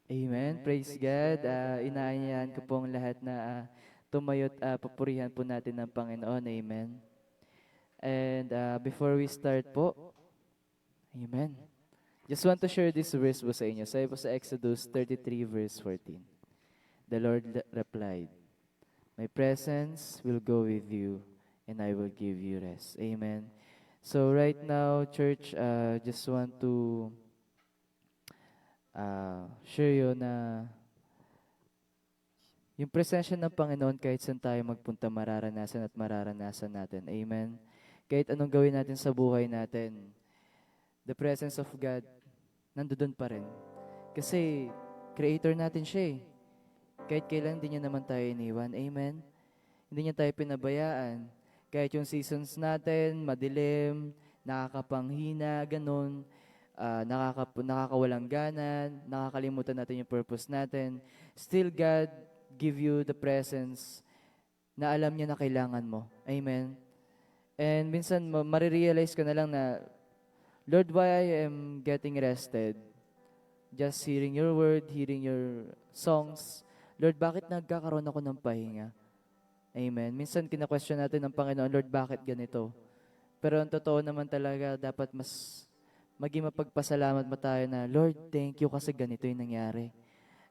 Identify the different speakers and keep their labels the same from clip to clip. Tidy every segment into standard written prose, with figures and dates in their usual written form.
Speaker 1: Amen. Praise God. Inaanyayahan ko pong lahat na tumayo't papurihan po natin ng Panginoon. Amen. And before we start po, Amen. Just want to share this verse po sa inyo. Sabi po sa Exodus 33 verse 14. The Lord replied, "My presence will go with you and I will give you rest." Amen. So right now, church, just want to share you na yung presensya ng Panginoon kahit saan tayo magpunta mararanasan at mararanasan natin. Amen. Kahit anong gawin natin sa buhay natin, the presence of God, nandoon pa rin. Kasi, creator natin siya eh. Kahit kailan, hindi niya naman tayo iniwan. Amen. Hindi niya tayo pinabayaan. Kahit yung seasons natin, madilim, nakakapanghina, ganun, nakakawalang gana, nakakalimutan natin yung purpose natin. Still, God give you the presence na alam niya na kailangan mo. Amen. And minsan, marirealize ko na lang na, Lord, why I am getting rested? Just hearing your word, hearing your songs. Lord, bakit nagkakaroon ako ng pahinga? Amen. Minsan, kina-question natin ng Panginoon, Lord, bakit ganito? Pero ang totoo naman talaga, dapat mas maging mapagpasalamat mo tayo na, Lord, thank you kasi ganito yung nangyari.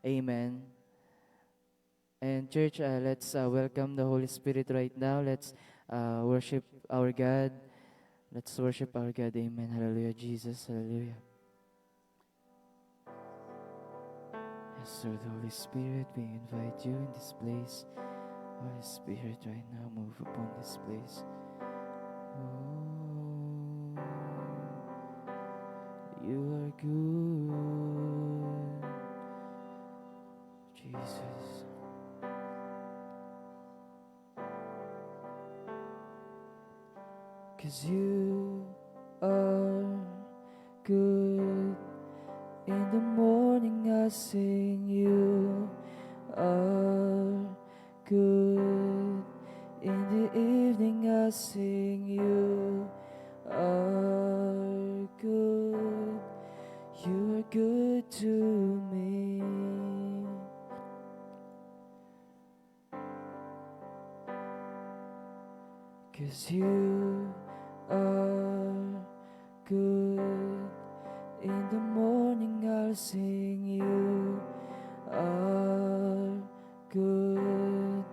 Speaker 1: Amen. And church, let's welcome the Holy Spirit right now. Let's worship our God. Let's worship our God. Amen. Hallelujah, Jesus. Hallelujah. Yes, Lord, Holy Spirit, we invite you in this place. Holy Spirit, right now, move upon this place. Oh, you are good, Jesus. 'Cause you are good. In the morning I sing, you are good. In the evening I sing, you are good. You are good to me. 'Cause you are good. In the morning I'll sing, you are good.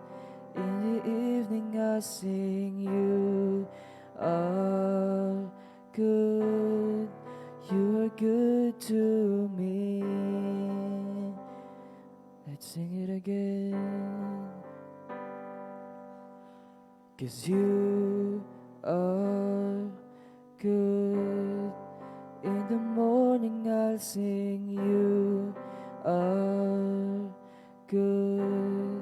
Speaker 1: In the evening I'll sing, you are good. You are good to me. Let's sing it again. 'Cause you are good. In the morning I'll sing, you are good.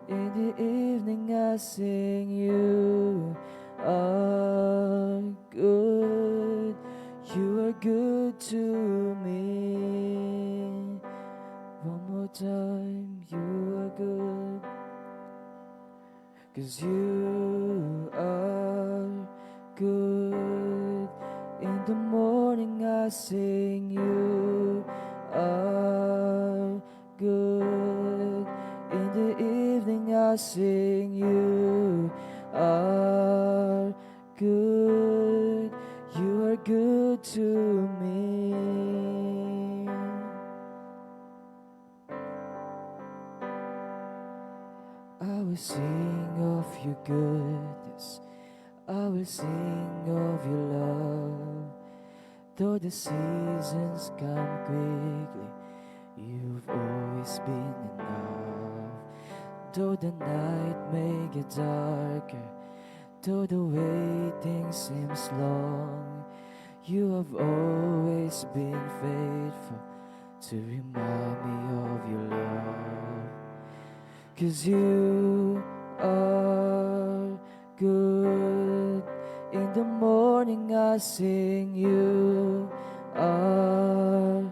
Speaker 1: In the evening I'll sing, you are good. You are good to me. One more time, you are good. 'Cause you are good. In the morning I sing, you are good. In the evening I sing, you are good. You are good to me. I will sing of your goodness. I will sing of your love. Though the seasons come quickly, you've always been enough. Though the night may get darker, though the waiting seems long, you have always been faithful to remind me of your love. 'Cause you are good. In the morning I sing, you are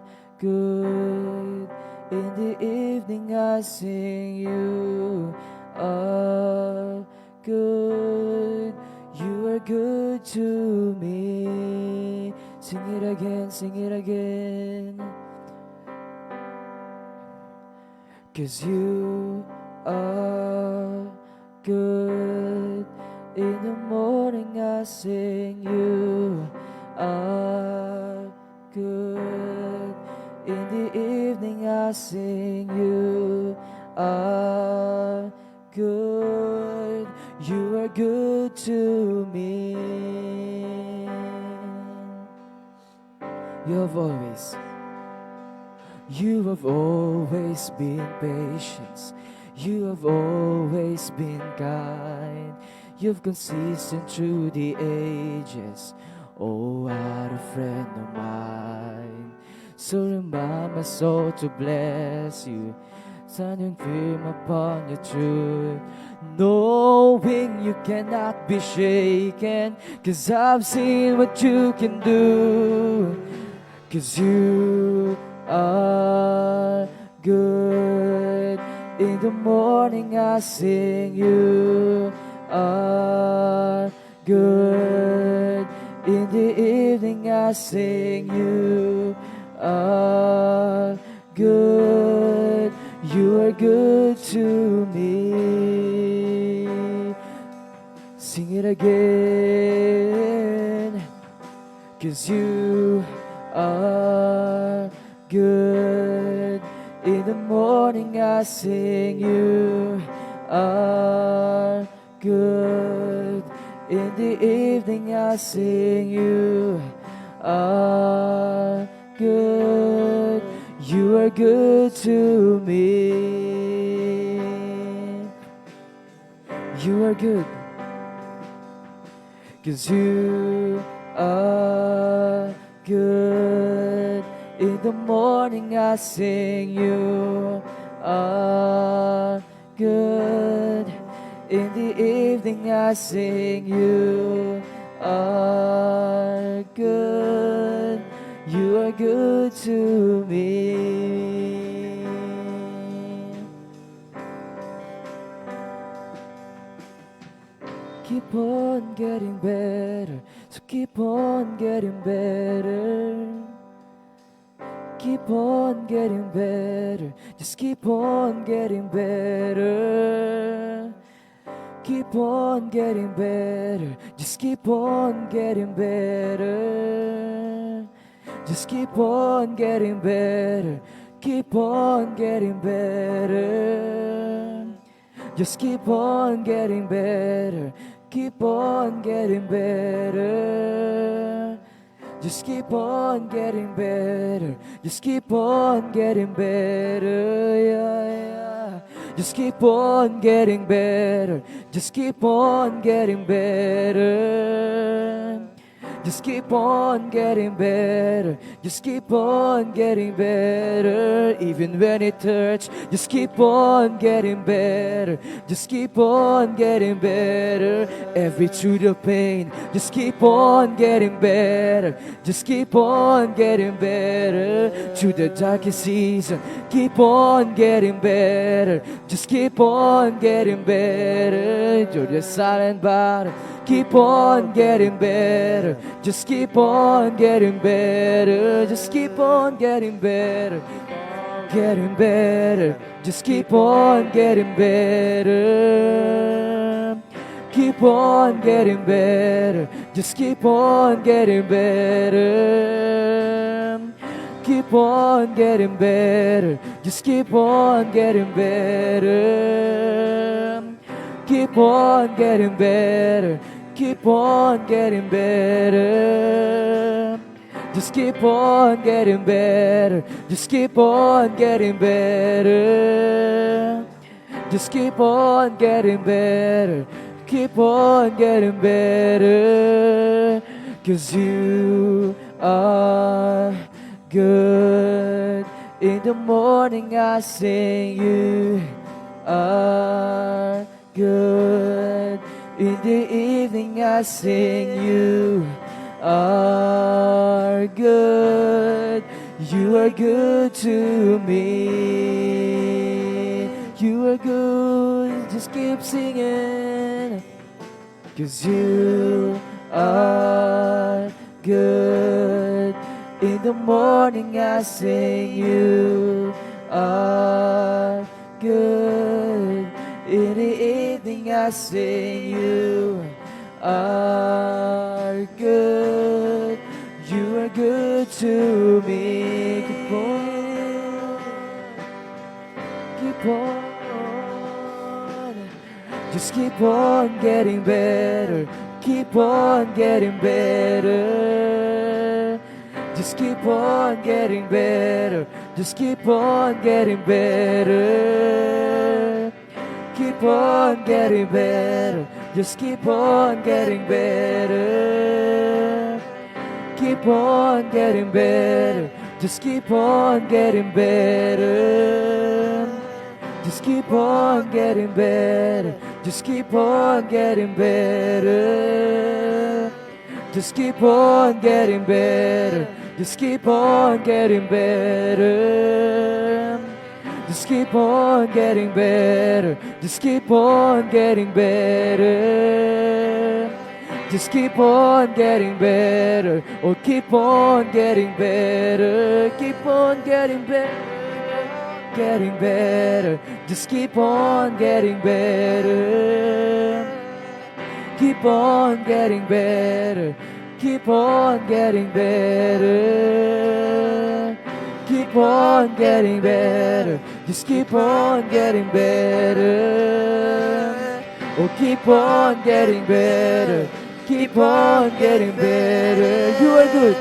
Speaker 1: good. In the evening I sing, you are good. You are good to me. Sing it again, sing it again. 'Cause you are good. In the morning I sing, you are good. In the evening I sing, you are good. You are good to me. You have always been patient. You have always been kind. You've consistent through the ages. Oh, what a friend of mine. So remind my soul to bless you, standing firm upon your truth, knowing you cannot be shaken, 'cause I've seen what you can do. 'Cause you are good. In the morning I sing, you are good. In the evening I sing, you are good. You are good to me. Sing it again. 'Cause you are good. In the morning I sing, you are good. In the evening I sing, you are good. You are good to me. You are good. 'Cause you are good. In the morning I sing, you are good. In the evening I sing, you are good. You are good to me. Keep on getting better, so keep on getting better. Keep on getting better, just keep on getting better. Keep on getting better, just keep on getting better. Just keep on getting better, keep on getting better. Just keep on getting better, keep on getting better. Just keep on getting better, just keep on getting better, yeah, yeah. Just keep on getting better, just keep on getting better. Just keep on getting better, just keep on getting better. Even when it hurts, just keep on getting better, just keep on getting better. Every through the pain, just keep on getting better, just keep on getting better. Through the darkest season, keep on getting better, just keep on getting better. Through the silent battle, keep on getting better, just keep on getting better, just keep on getting better, getting better, just keep on getting better. Keep on getting better, just keep on getting better. Keep on getting better, just keep on getting better. Keep on getting better, keep on getting better. Just keep on getting better, just keep on getting better. Just keep on getting better, keep on getting better. 'Cause you are good. In the morning I sing, you are good. In the evening I sing, you are good. You are good to me. You are good, just keep singing. 'Cause you are good. In the morning I sing, you are good. In the evening I sing, you are good. You are good to me. Keep on. Just keep on getting better. Keep on getting better. Just keep on getting better. Just keep on getting better. Keep on getting better. Just keep on getting better. Keep on getting better. Just keep on getting better. Just keep on getting better. Just keep on getting better. Just keep on getting better. Just keep on getting better. Just keep on getting better. Just keep on getting better. Just keep on getting better. Oh, keep on getting better. Keep on getting better. Getting better. Just keep on getting better. Keep on getting better. Keep on getting better. Keep on getting better. Just keep on getting better. Oh, keep on getting better. Keep on getting better. You are good.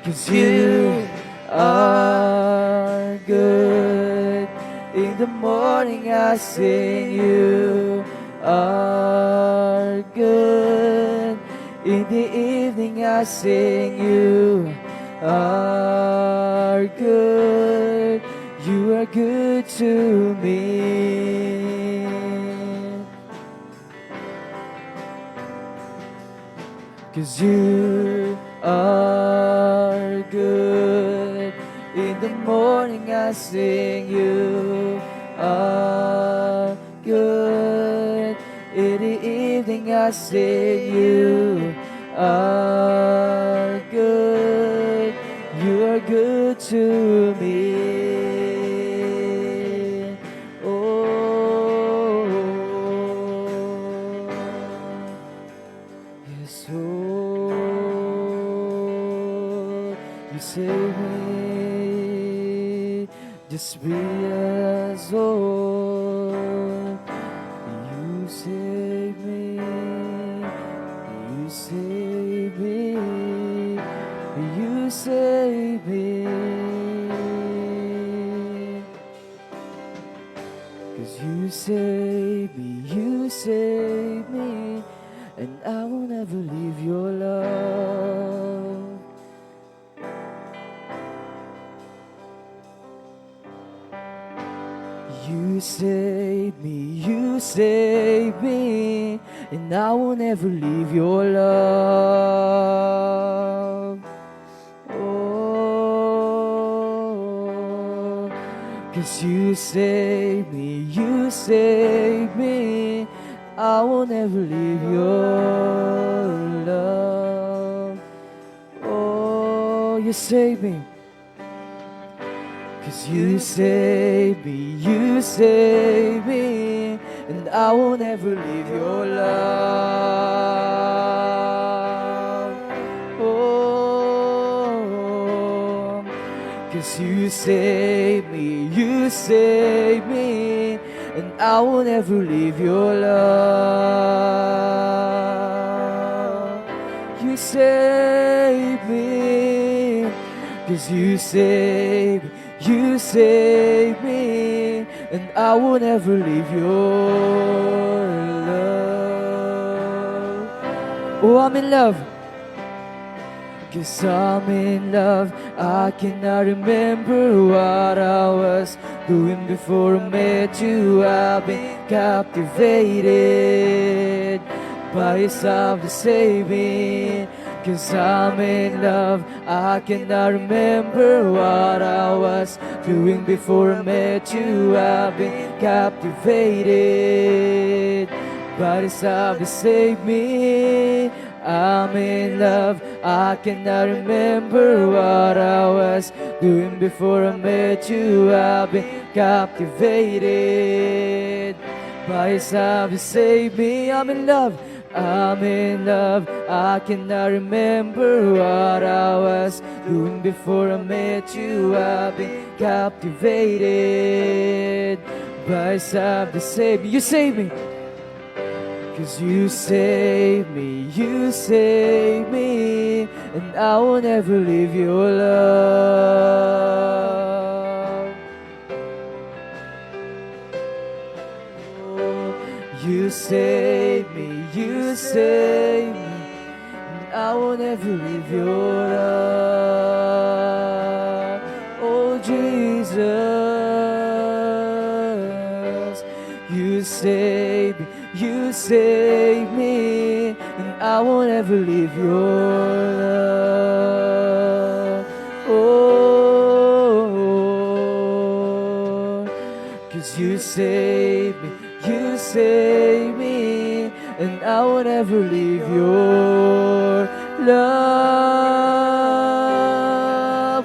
Speaker 1: 'Cause you are good. In the morning I sing, you are good. In the evening I sing, you are good. You are good to me. 'Cause you are good. In the morning I sing, you are good. In the evening I sing, you are good. You are good to me. Oh, yes, oh, you save me. Just be as old. You save me. You save me. You save me. 'Cause you save me. You save me. And I will never leave your love. You save me, and I will never leave your love. Oh, 'cause you save me, I will never leave your love. Oh, you save me. 'Cause you save me, and I will never leave your love. Oh, 'cause you save me, and I will never leave your love. You save me, 'cause you save me, and I will never leave your love. Oh, I'm in love. 'Cause I'm in love. I cannot remember what I was doing before I met you. I've been captivated by your love to save me. 'Cause I'm in love. I cannot remember what I was doing before I met you. I've been captivated by this love to save me. I'm in love. I cannot remember what I was doing before I met you. I've been captivated by His love. You save me. I'm in love. I'm in love. I cannot remember what I was doing before I met you. I've been captivated by His love. You save me. You save me. 'Cause you save me, and I will never leave your love. Oh, you save me, and I will never leave your love. Oh, Jesus, you save me, and I won't ever leave your love. Oh, 'cause you save me, and I won't ever leave your love.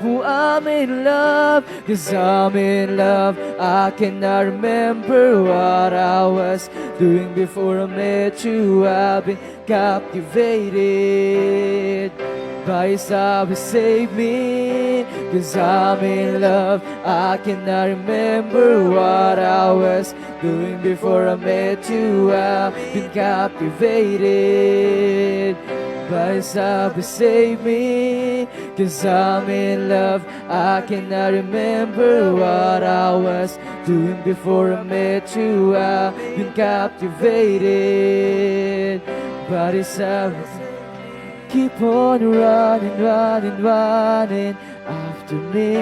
Speaker 1: Oh, I'm in love, 'cause I'm in love. I cannot remember what I was doing before I met you. I've been captivated by His love. You save me, 'cause I'm in love. I cannot remember what I was doing before I met you. I've been captivated by His love. You save me, 'cause I'm in love. I cannot remember what I was doing before I met you. I've been captivated by His love. Keep on running, running, running after me.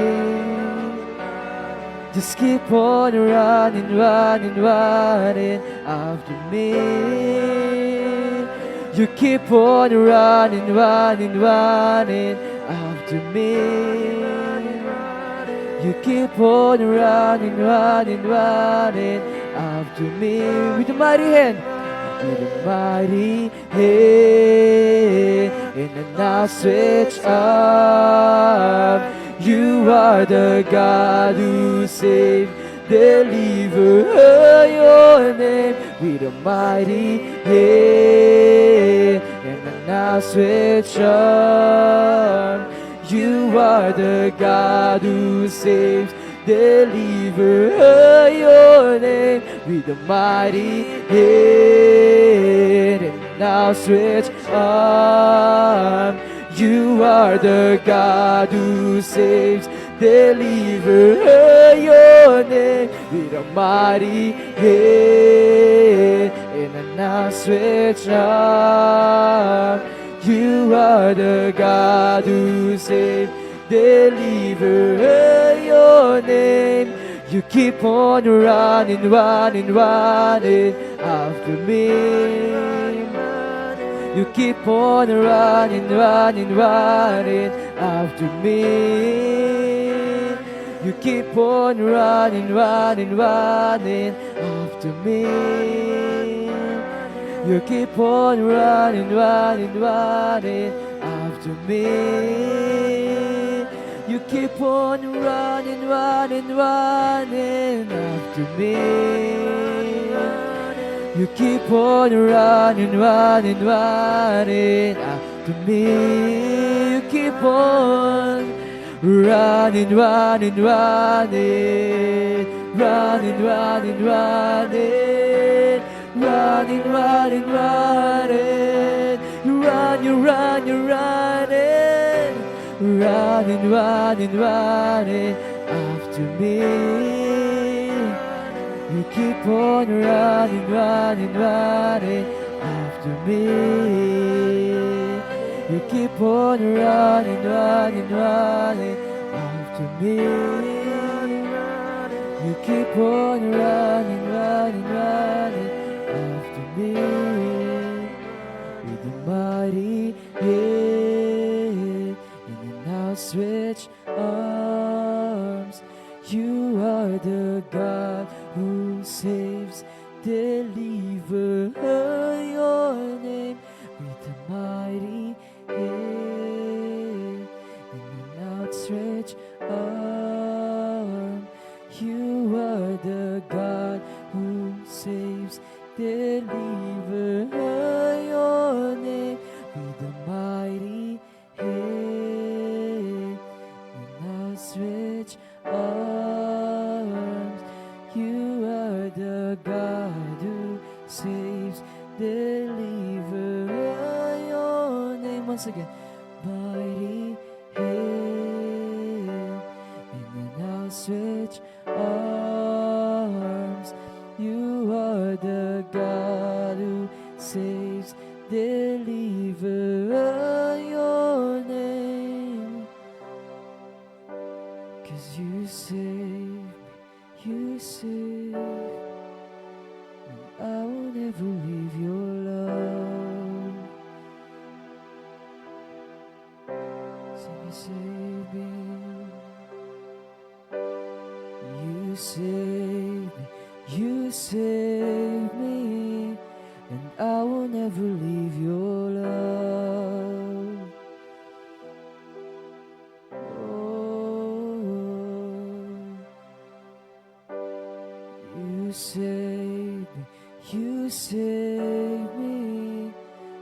Speaker 1: Just keep on running, running, running after me. You keep on running, running, running after me. You keep on running, running, running after me. With the mighty hand, with a mighty hand and an outstretched arm. You are the God who saved, deliver your name. With a mighty hand and an outstretched arm. You are the God who saves, deliver your name. With a mighty hand and an outstretched arm. You are the God who saves, deliver your name. With a mighty hand and an outstretched arm. You are the God who saves, deliver your name. You keep on running, running, running after me. You keep on running, running, running after me. You keep on running, running, running after me. You keep on running, running, running after me. You keep on running, running, running after me. You keep on running, running, running after me. You keep on running, running, running, running, running, running, running, running, running. You run, you run, you running, running, running, running after me. You keep on running, running, running after me. You keep on running, running, running after me. You keep on running, running, running after me. With the mighty hand and an outstretched arms. You are the God who saves, deliver your name. With a mighty hand and an outstretched arm. You saves, deliver your name. Once again, mighty hand, in an outstretched arms, you are the God who saves, deliver your name. 'Cause you save, you save, and I will never leave your love. Sing, save me. You save me, you save me, and I will never leave your love. You save me, you save me,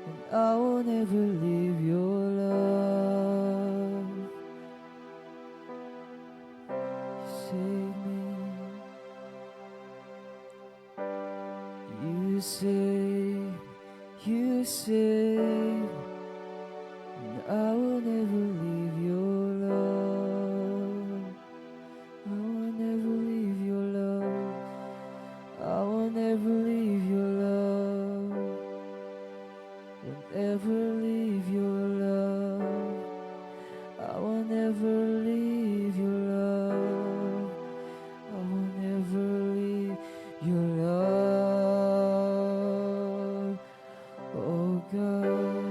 Speaker 1: and I will never leave your love. Save me, you save, you save, and I will never leave your love. I will never leave your love. I will never leave your love. Won't ever leave your love. I will never leave your love. I will never leave your love. Oh God,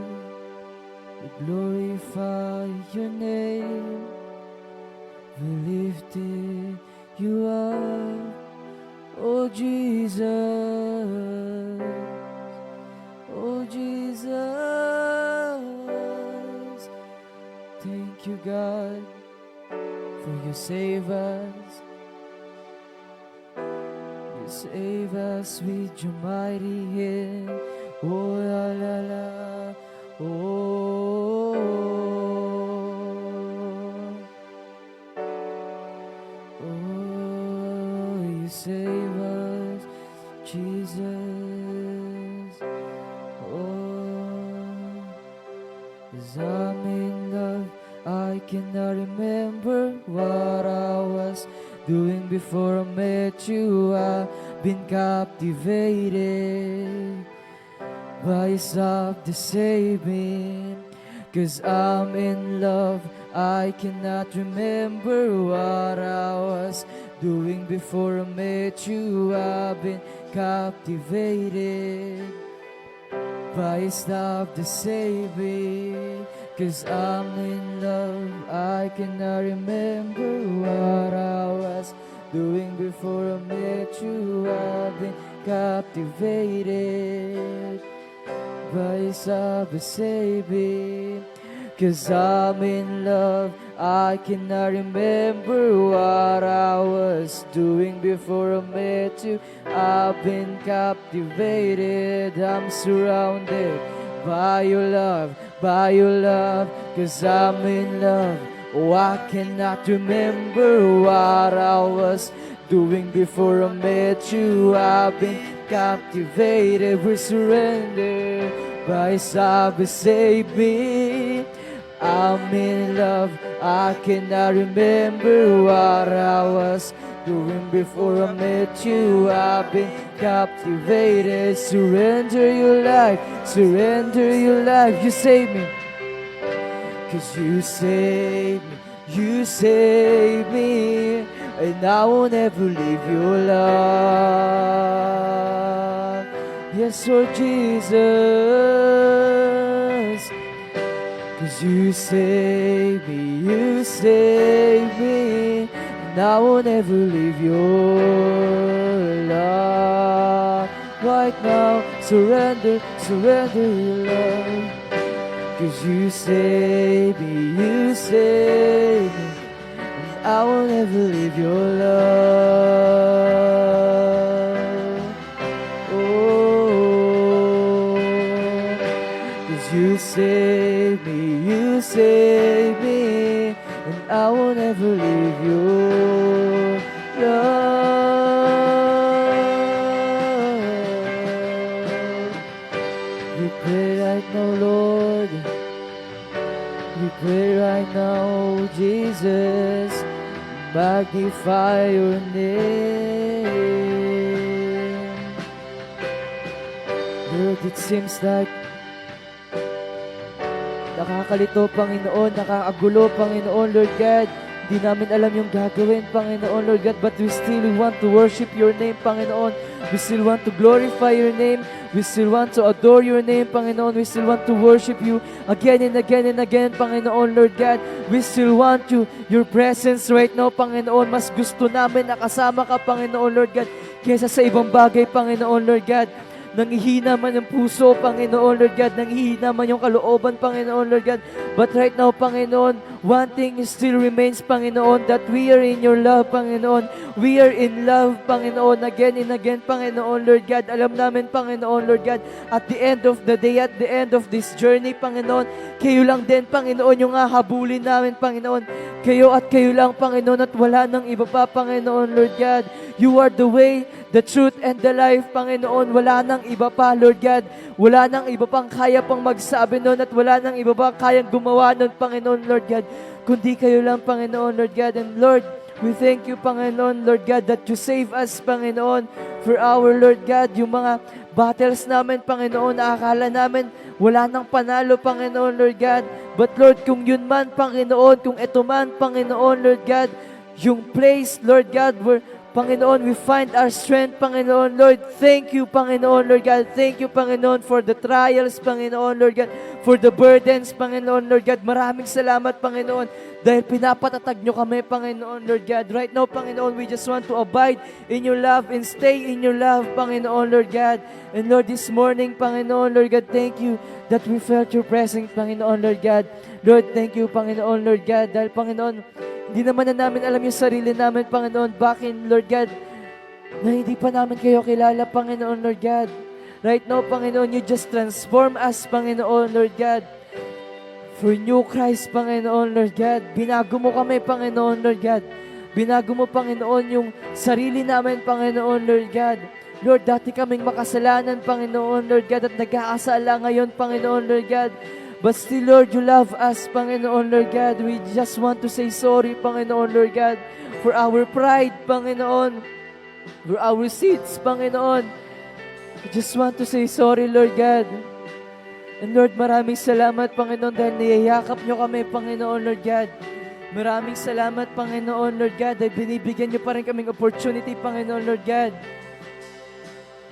Speaker 1: we glorify your name. We lifted you up. Oh Jesus, oh Jesus, thank you God, for you save us. You save us with your mighty hand. Oh la la la, oh, oh, you save us, Jesus. Oh, as I'm in love, I cannot remember what I was doing before I met you. I've been captivated by your love to save me. 'Cause I'm in love, I cannot remember what I was doing before I met you. I've been captivated by his love to save me. 'Cause I'm in love, I cannot remember what I was doing before I met you. I've been captivated by his love to save me. 'Cause I'm in love, I cannot remember what I was doing before I met you. I've been captivated, I'm surrounded by your love, by your love. 'Cause I'm in love, oh I cannot remember what I was doing before I met you. I've been captivated, we surrender by his love to save me. I'm in love, I cannot remember what I was doing before I met you. I've been captivated, surrender your life, surrender your life. You save me, 'cause you save me, you save me, and I will never leave your love. Yes, Lord Jesus, 'cause you save me, you save me, and I will never leave your love. Right now, surrender, surrender your love. 'Cause you save me, you save me, and I will never leave your love. Oh, 'cause you save me, you save me, and I will never leave your love. We pray right now, Lord. We pray right now, Jesus. Magnify your name. Lord, it seems like nakakalito, Panginoon, nakakagulo, Panginoon, Lord God. Di namin alam yung gagawin, Panginoon, Lord God, but we still want to worship your name, Panginoon. We still want to glorify your name. We still want to adore your name, Panginoon. We still want to worship you again and again and again, Panginoon, Lord God. We still want your presence right now, Panginoon. Mas gusto namin nakasama ka, Panginoon, Lord God, kaysa sa ibang bagay, Panginoon, Lord God. Nangihina man yung puso, Panginoon, Lord God. Nangihina man yung kalooban, Panginoon, Lord God. But right now, Panginoon, one thing still remains, Panginoon, that we are in your love, Panginoon. We are in love, Panginoon, again and again, Panginoon, Lord God. Alam namin, Panginoon, Lord God, at the end of the day, at the end of this journey, Panginoon, kayo lang din, Panginoon, yung hahabulin namin, Panginoon. Kayo at kayo lang, Panginoon, at wala nang iba pa, Panginoon, Lord God. You are the way, the truth, and the life, Panginoon. Wala nang iba pa, Lord God. Wala nang iba pang kaya pang magsabi nun at wala nang iba pang kayang gumawa nun, Panginoon, Lord God. Kundi kayo lang, Panginoon, Lord God. And Lord, we thank you, Panginoon, Lord God, that you save us, Panginoon, for our, Lord God, yung mga battles namin, Panginoon, na akala namin wala nang panalo, Panginoon, Lord God. But Lord, kung yun man, Panginoon, kung ito man, Panginoon, Lord God, yung place, Lord God, where Panginoon, we find our strength, Panginoon, Lord. Thank you, Panginoon, Lord God. Thank you, Panginoon, for the trials, Panginoon, Lord God, for the burdens, Panginoon, Lord God. Maraming salamat, Panginoon, dahil pinapatatag nyo kami, Panginoon, Lord God. Right now, Panginoon, we just want to abide in your love and stay in your love, Panginoon, Lord God. And Lord, this morning, Panginoon, Lord God, thank you that we felt your presence, Panginoon, Lord God. Lord, thank you, Panginoon, Lord God, dahil, Panginoon, hindi naman na namin alam yung sarili namin, Panginoon. Bakit, Lord God, na hindi pa namin kayo kilala, Panginoon, Lord God. Right now, Panginoon, you just transform us, Panginoon, Lord God. For new Christ, Panginoon, Lord God. Binago mo kami, Panginoon, Lord God. Binago mo, Panginoon, yung sarili namin, Panginoon, Lord God. Lord, dati kaming makasalanan, Panginoon, Lord God, at nag-aasala ngayon, Panginoon, Lord God. But still, Lord, you love us, Panginoon, Lord God. We just want to say sorry, Panginoon, Lord God, for our pride, Panginoon, for our sins, Panginoon. We just want to say sorry, Lord God. And Lord, maraming salamat, Panginoon, dahil niyayakap nyo kami, Panginoon, Lord God. Maraming salamat, Panginoon, Lord God, dahil binibigyan nyo pa rin kaming opportunity, Panginoon, Lord God.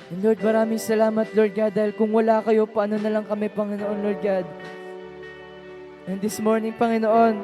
Speaker 1: And Lord, maraming salamat, Lord God, dahil kung wala kayo, paano na lang kami, Panginoon, Lord God. And this morning, Panginoon,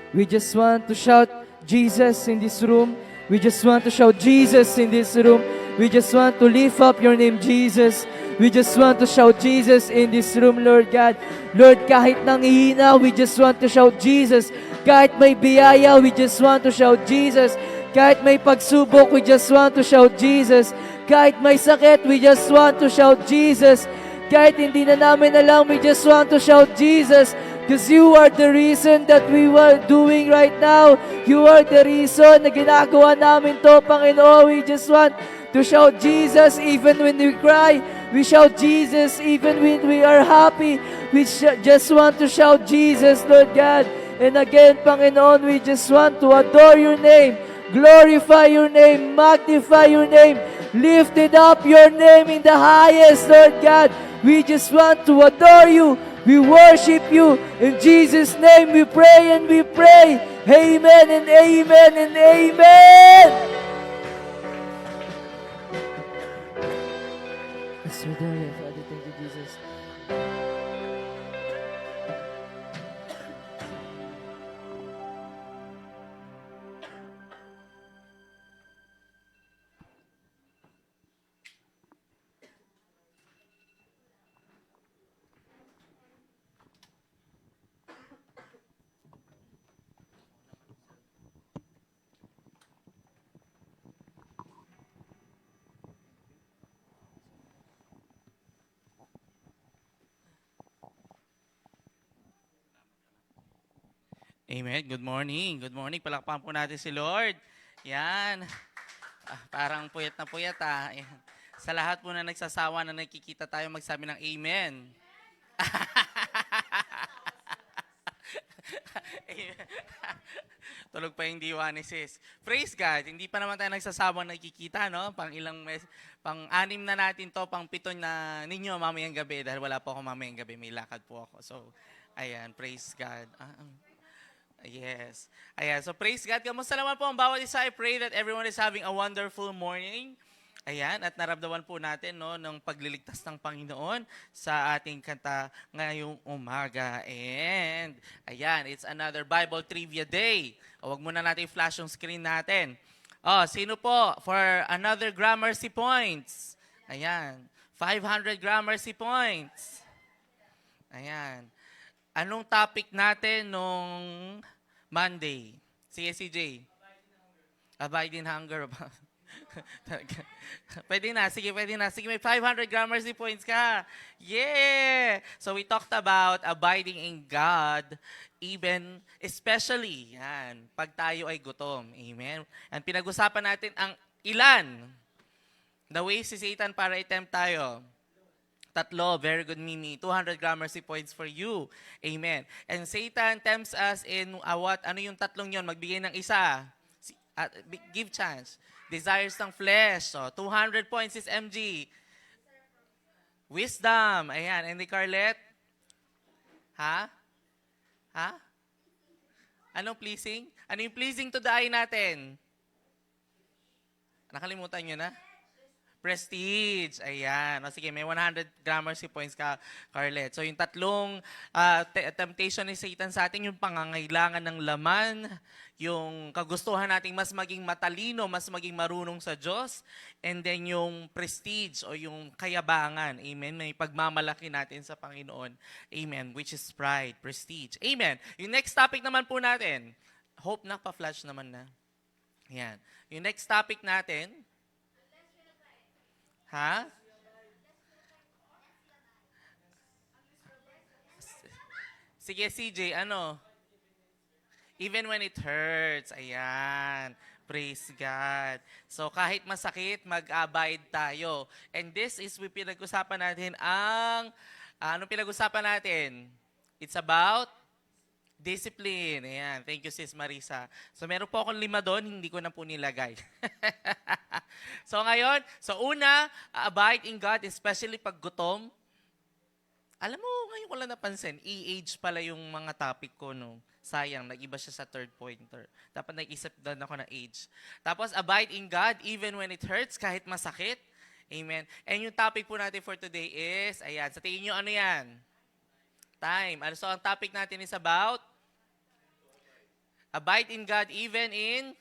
Speaker 1: we just want to shout Jesus in this room. We just want to shout Jesus in this room. We just want to lift up your name, Jesus. We just want to shout Jesus in this room, Lord God. Lord, kahit nangihina, we just want to shout Jesus. Kahit may biyaya, we just want to shout Jesus. Kahit may pagsubok, we just want to shout Jesus. Kahit may sakit, we just want to shout Jesus. Kahit hindi na namin alam, we just want to shout Jesus. Because you are the reason that we were doing right now. You are the reason na ginagawa namin to, Panginoon. We just want to shout Jesus even when we cry. We shout Jesus even when we are happy. We just want to shout Jesus, Lord God. And again, Panginoon, we just want to adore your name, glorify your name, magnify your name, lifted up your name in the highest, Lord God. We just want to adore you. We worship you. In Jesus' name we pray and we pray. Amen and amen and amen. Father, thank you, Jesus.
Speaker 2: Amen. Good morning. Good morning. Palakpakan po natin si Lord. Yan. Parang puyat na puyat ah. Ayan. Sa lahat po na nagsasawa na nakikita tayo, magsabi ng amen. Tulog pa yung diwa ni sis. Praise God. Hindi pa naman tayo nagsasabang nagkikita, no? Pang-anim na natin to, pang-pito na ninyo mamayang gabi. Dahil wala po ako mamayang gabi, may lakad po ako. So, ayan, praise God. Yes. Ayan, so praise God. Kamusta naman po ang bawat isa? I pray that everyone is having a wonderful morning. Ayan, at naramdaman po natin no, ng pagliligtas ng Panginoon sa ating kanta ngayong umaga. And, ayan, it's another Bible Trivia Day. O, wag muna natin i-flash yung screen natin. Oh, sino po for another Gramercy points? Ayan, 500 Gramercy points. Ayan. Anong topic natin nung Monday? Sige, CJ. Abide in hunger. Pwede na. Sige, may 500 Gramercy points ka. Yeah! So we talked about abiding in God, even, especially, yan, pag tayo ay gutom. Amen? And pinag-usapan natin ang ilan. The ways si Satan para i-tempt tayo. 3, very good, Mimi. 200 Gramercy points for you. Amen. And Satan tempts us in what? Ano yung 3 yon? Magbigay ng isa. Give chance. Desires ng flesh. So, 200 points is MG. Wisdom. Ayan. And the Carlet? Ha? Anong pleasing? Ano yung pleasing to the eye natin? Nakalimutan nyo na? Prestige. Ayan. O sige, may 100 Gramercy points ka, Carlet. So yung 3 temptation ni Satan sa atin, yung pangangailangan ng laman, yung kagustuhan nating mas maging matalino, mas maging marunong sa Diyos, and then yung prestige o yung kayabangan. Amen. May pagmamalaki natin sa Panginoon. Amen. Which is pride, prestige. Amen. Yung next topic naman po natin, hope na pa-flash naman na. Ayan. Yung next topic natin, ha? Sige, CJ, ano? Even when it hurts. Ayan. Praise God. So, kahit masakit, mag-abide tayo. And this is, pinag-usapan natin anong pinag-usapan natin? It's about discipline. Ayan. Thank you, Sis Marisa. So, meron po akong 5 doon, hindi ko na po nilagay. So, ngayon, una, abide in God, especially pag gutom. Alam mo, ngayon ko lang napansin, age pala yung mga topic ko, no? Sayang, nag-iba siya sa 3rd pointer. Dapat nag-isip doon ako na age. Tapos, abide in God even when it hurts, kahit masakit. Amen. And yung topic po natin for today is, ayan, sa tingin nyo, ano yan? Time. So, ang topic natin is about abide in God even in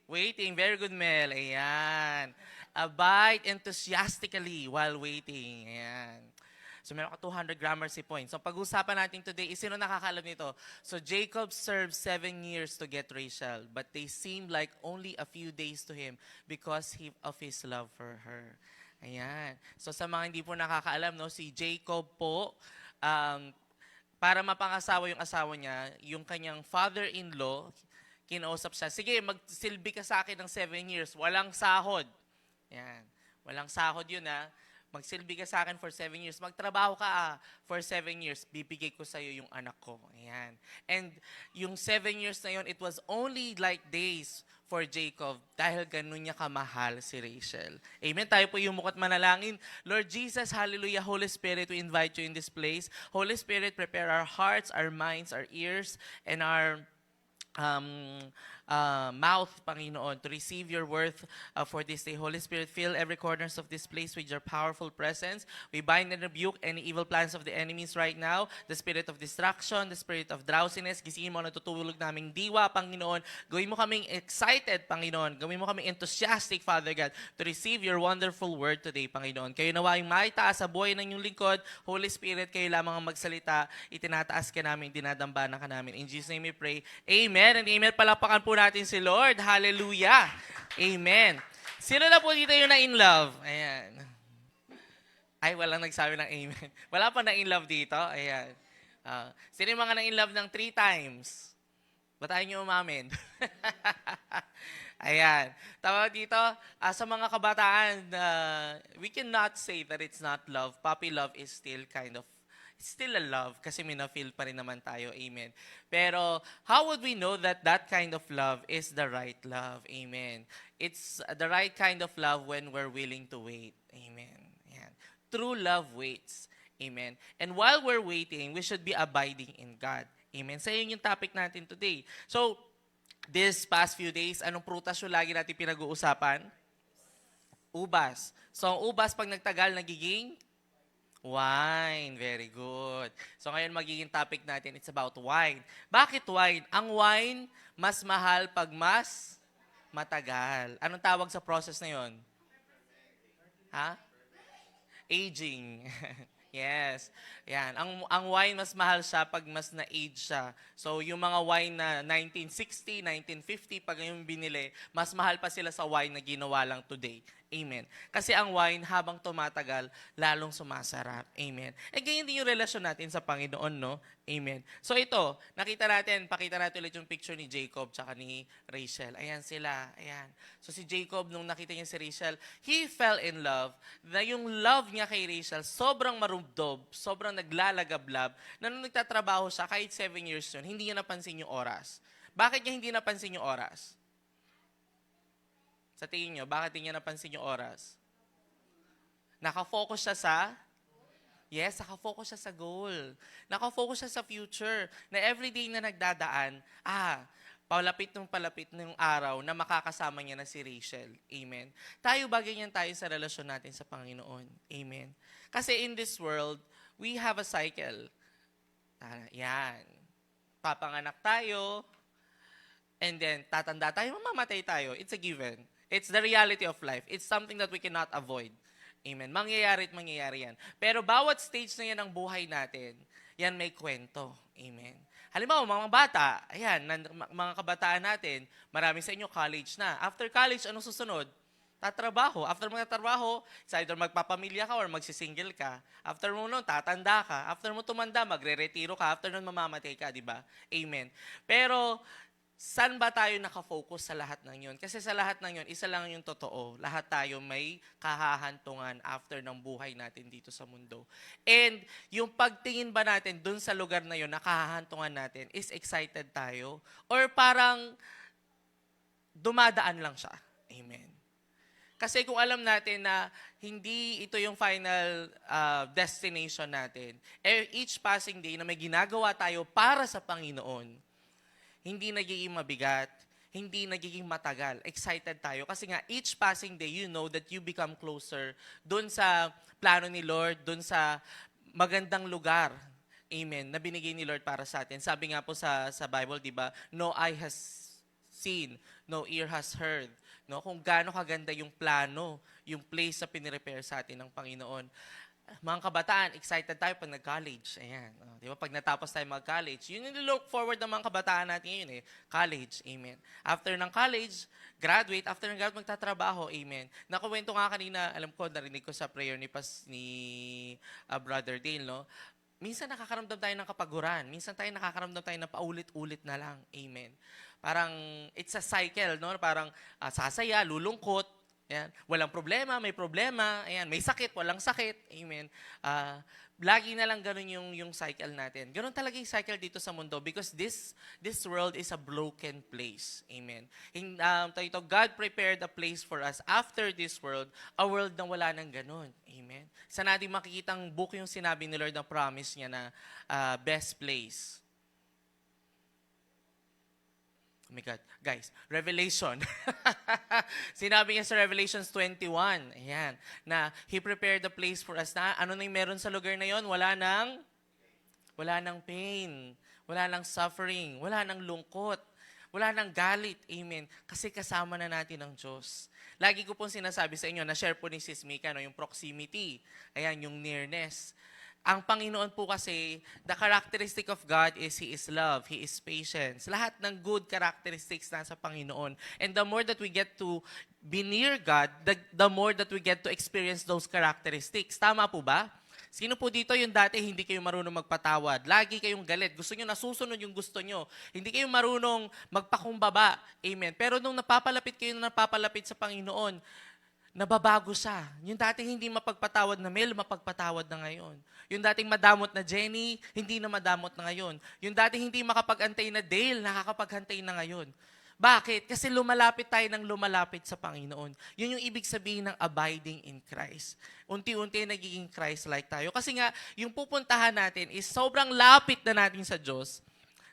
Speaker 2: waiting. Very good, Mel. Ayan. Abide enthusiastically while waiting. Ayan. So, meron ka 200 Gramercy points. So, pag-usapan natin today is sino nakakaalam nito? So, Jacob served 7 years to get Rachel, but they seemed like only a few days to him because of his love for her. Ayan. So, sa mga hindi po nakakaalam, no, si Jacob po, para mapangasawa yung asawa niya, yung kanyang father-in-law, kinausap siya, sige, magsilbi ka sa akin ng 7 years, walang sahod. Yan. Walang sahod yun, ha. Magsilbi ka sa akin for 7 years. Magtrabaho ka for 7 years. Bibigay ko sa'yo yung anak ko. Ayan. And yung 7 years na yun, it was only like days for Jacob dahil ganun niya kamahal si Rachel. Amen. Tayo po yung mukat manalangin. Lord Jesus, hallelujah. Holy Spirit, we invite you in this place. Holy Spirit, prepare our hearts, our minds, our ears, and our mouth, Panginoon, to receive your word for this day. Holy Spirit, fill every corners of this place with your powerful presence. We bind and rebuke any evil plans of the enemies right now. The spirit of distraction, the spirit of drowsiness, gisingin mo ang natutulog naming diwa, Panginoon. Gawin mo kaming excited, Panginoon. Gawin mo kaming enthusiastic, Father God, to receive your wonderful word today, Panginoon. Kayo nawa yung maitaas sa buhay ng inyong lingkod. Holy Spirit, kayo lamang ang magsalita. Itinataas ka namin, dinadambana ka namin. In Jesus' name we pray. Amen and amen. Palapakan po natin si Lord. Hallelujah. Amen. Sino na po dito yung na-in love? Ayan. Ay, walang nagsabi ng amen. Wala pa na-in love dito? Ayan. Sino yung mga na-in love ng 3 times? Ba't tayo nyo umamin? Ayan. Tawag dito, sa mga kabataan, we cannot say that it's not love. Puppy love is still kind of, it's still a love kasi mina-feel pa rin naman tayo. Amen. Pero how would we know that that kind of love is the right love? Amen. It's the right kind of love when we're willing to wait. Amen. Ayan. True love waits. Amen. And while we're waiting, we should be abiding in God. Amen. So yun yung topic natin today. So, this past few days, anong prutas yung lagi natin pinag-uusapan? Ubas. So, ang ubas pag nagtagal, nagiging wine. Very good. So, ngayon magiging topic natin, it's about wine. Bakit wine? Ang wine, mas mahal pag mas matagal. Anong tawag sa process na yon? Ha? Aging. Yes. Yan. Ang wine, mas mahal siya pag mas na-age siya. So, yung mga wine na 1960, 1950, pag yung binili, mas mahal pa sila sa wine na ginawa lang today. Amen. Kasi ang wine, habang tumatagal, lalong sumasarap. Amen. Eh, ganyan din yung relasyon natin sa Panginoon, no? Amen. So, ito, pakita natin ulit yung picture ni Jacob tsaka ni Rachel. Ayan sila. Ayan. So, si Jacob, nung nakita niya si Rachel, he fell in love. Na yung love niya kay Rachel, sobrang marubdob, sobrang naglalagablab, na nung nagtatrabaho siya, kahit 7 years yun, hindi niya napansin yung oras. Bakit niya hindi napansin yung oras? Sa tingin niyo, bakit hindi niya napansin yung oras? Nakafocus siya sa? Yes, nakafocus siya sa goal. Nakafocus siya sa future. Na everyday na nagdadaan, palapit ng araw na makakasama niya na si Rachel. Amen. Tayo ba ganyan tayo sa relasyon natin sa Panginoon? Amen. Kasi in this world, we have a cycle. Yan. Papanganak tayo, and then tatanda tayo, mamamatay tayo. It's a given. It's the reality of life. It's something that we cannot avoid. Amen. Mangyayari at mangyayari yan. Pero bawat stage na yan ng buhay natin, yan may kwento. Amen. Halimbawa, mga bata, ayan, mga kabataan natin, marami sa inyo college na. After college, anong susunod? Tatrabaho. After magtatrabaho, it's either magpapamilya ka or magsisingle ka. After mo nun, tatanda ka. After mo tumanda, magre-retiro ka. After nun, mamamatay ka, di ba? Amen. Pero, saan ba tayo nakafocus sa lahat ng yun? Kasi sa lahat ng yun, isa lang yung totoo. Lahat tayo may kahahantungan after ng buhay natin dito sa mundo. And yung pagtingin ba natin dun sa lugar na yun, na kahahantungan natin, is excited tayo? Or parang dumadaan lang siya? Amen. Kasi kung alam natin na hindi ito yung final destination natin, each passing day na may ginagawa tayo para sa Panginoon, hindi nagiging mabigat, hindi nagiging matagal. Excited tayo. Kasi nga, each passing day, you know that you become closer dun sa plano ni Lord, dun sa magandang lugar. Amen. Na binigay ni Lord para sa atin. Sabi nga po sa Bible, di ba? No eye has seen, no ear has heard. No? Kung gaano kaganda yung plano, yung place na pinirepare sa atin ng Panginoon. Mga kabataan, excited tayo pag nag-college. Ayan. Di ba? Pag natapos tayo mag-college, yun yung look forward ng mga kabataan natin ngayon eh. College. Amen. After ng college, graduate. After ng graduate, magtatrabaho. Amen. Nakuwento nga kanina, alam ko, narinig ko sa prayer ni Brother Dale, no? Minsan nakakaramdam tayo ng kapaguran. Minsan nakakaramdam tayo ng paulit-ulit na lang. Amen. Parang, it's a cycle, no? Parang sasaya, lulungkot. Ayan. Walang problema, may problema. Ayan. May sakit, walang sakit. Amen. Lagi na lang ganun yung cycle natin. Ganun talaga yung cycle dito sa mundo because this world is a broken place. Amen. God prepared a place for us after this world, a world na wala nang ganun. Amen. Sa natin makikitang book yung sinabi ni Lord na promise niya na best place. Oh my God. Guys, Revelation. Sinabi niya sa Revelations 21, ayan, na He prepared a place for us na ano na yung meron sa lugar na yon? Wala nang pain, wala nang suffering, wala nang lungkot, wala nang galit. Amen. Kasi kasama na natin ang Diyos. Lagi ko pong sinasabi sa inyo, na-share po ni Sis Mika, no, yung proximity, ayan, yung nearness. Ang Panginoon po kasi, the characteristic of God is He is love, He is patience. Lahat ng good characteristics nasa Panginoon. And the more that we get to be near God, the more that we get to experience those characteristics. Tama po ba? Sino po dito yung dati hindi kayo marunong magpatawad? Lagi kayong galit. Gusto nyo nasusunod yung gusto nyo. Hindi kayo marunong magpakumbaba. Amen. Pero nung napapalapit sa Panginoon, nababago siya. Yung dating hindi mapagpatawad na Mel, mapagpatawad na ngayon. Yung dating madamot na Jenny, hindi na madamot na ngayon. Yung dating hindi makapag-antay na Dale, nakakapag-antay na ngayon. Bakit? Kasi lumalapit tayo ng lumalapit sa Panginoon. Yun yung ibig sabihin ng abiding in Christ. Unti-unti nagiging Christ-like tayo. Kasi nga, yung pupuntahan natin is sobrang lapit na natin sa Diyos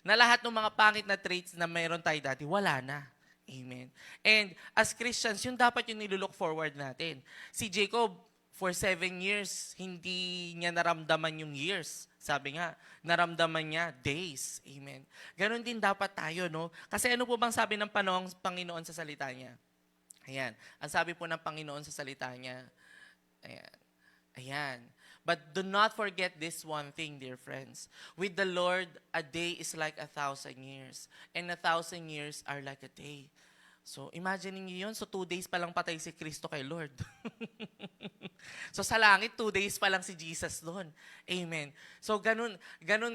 Speaker 2: na lahat ng mga pangit na traits na mayroon tayo dati, wala na. Amen. And as Christians, yun dapat yung nilulook forward natin. Si Jacob, for 7 years, hindi niya naramdaman yung years. Sabi nga, naramdaman niya days. Amen. Ganon din dapat tayo, no? Kasi ano po bang sabi ng Panginoon sa salita niya? Ayan. Ang sabi po ng Panginoon sa salita niya, ayan. Ayan. But do not forget this one thing, dear friends. With the Lord, a day is like 1,000 years. And 1,000 years are like a day. So, imagine niyo yun. So, 2 days pa lang patay si Kristo kay Lord. So, sa langit, 2 days pa lang si Jesus doon. Amen. So, ganun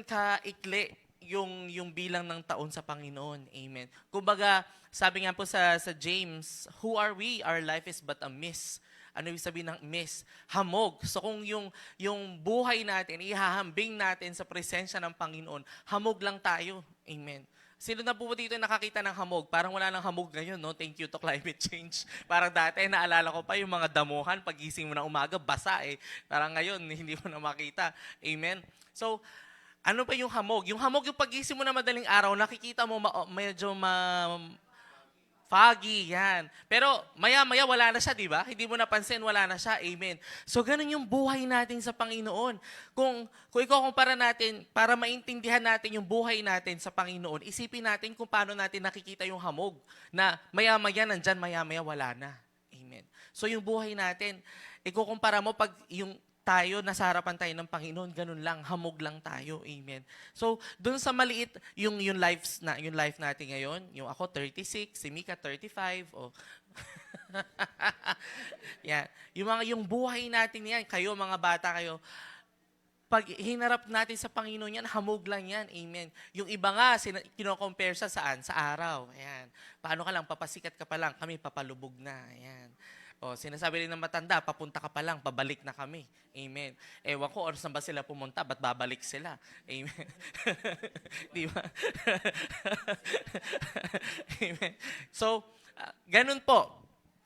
Speaker 2: ka-ikli yung bilang ng taon sa Panginoon. Amen. Kumbaga, sabi nga po sa James, who are we? Our life is but a mist. Ano ibig sabihin ng mist? Hamog. So kung yung buhay natin, ihahambing natin sa presensya ng Panginoon, hamog lang tayo. Amen. Sino na po dito nakakita ng hamog? Parang wala nang hamog ngayon, no? Thank you to climate change. Parang dati, naalala ko pa yung mga damuhan, pagising mo na umaga, basa eh. Parang ngayon, hindi mo na makita. Amen. So, ano pa yung hamog? Yung hamog, yung pagising mo na madaling araw, nakikita mo medyo foggy, yan. Pero maya-maya wala na siya, di ba? Hindi mo napansin, wala na siya. Amen. So, ganun yung buhay natin sa Panginoon. Kung ikukumpara natin, para maintindihan natin yung buhay natin sa Panginoon, isipin natin kung paano natin nakikita yung hamog na maya-maya nandyan, maya-maya wala na. Amen. So, yung buhay natin, ikukumpara mo pag yung tayo, nasa harapan tayo ng Panginoon, ganun lang, hamog lang tayo. Amen. So, dun sa maliit, yung life natin ngayon, yung ako 36, si Mika 35, yan. Yung buhay natin yan, kayo mga bata kayo, pag hinarap natin sa Panginoon yan, hamog lang yan. Amen. Yung iba nga, kino-compare sa saan? Sa araw. Ayan. Paano ka lang, papasikat ka pa lang, kami papalubog na. Ayan. Sinasabi rin ng matanda, papunta ka pa lang, pabalik na kami. Amen. Ewan ko, oras na ba sila pumunta, ba't babalik sila? Amen. Di ba? Amen. So, ganun po.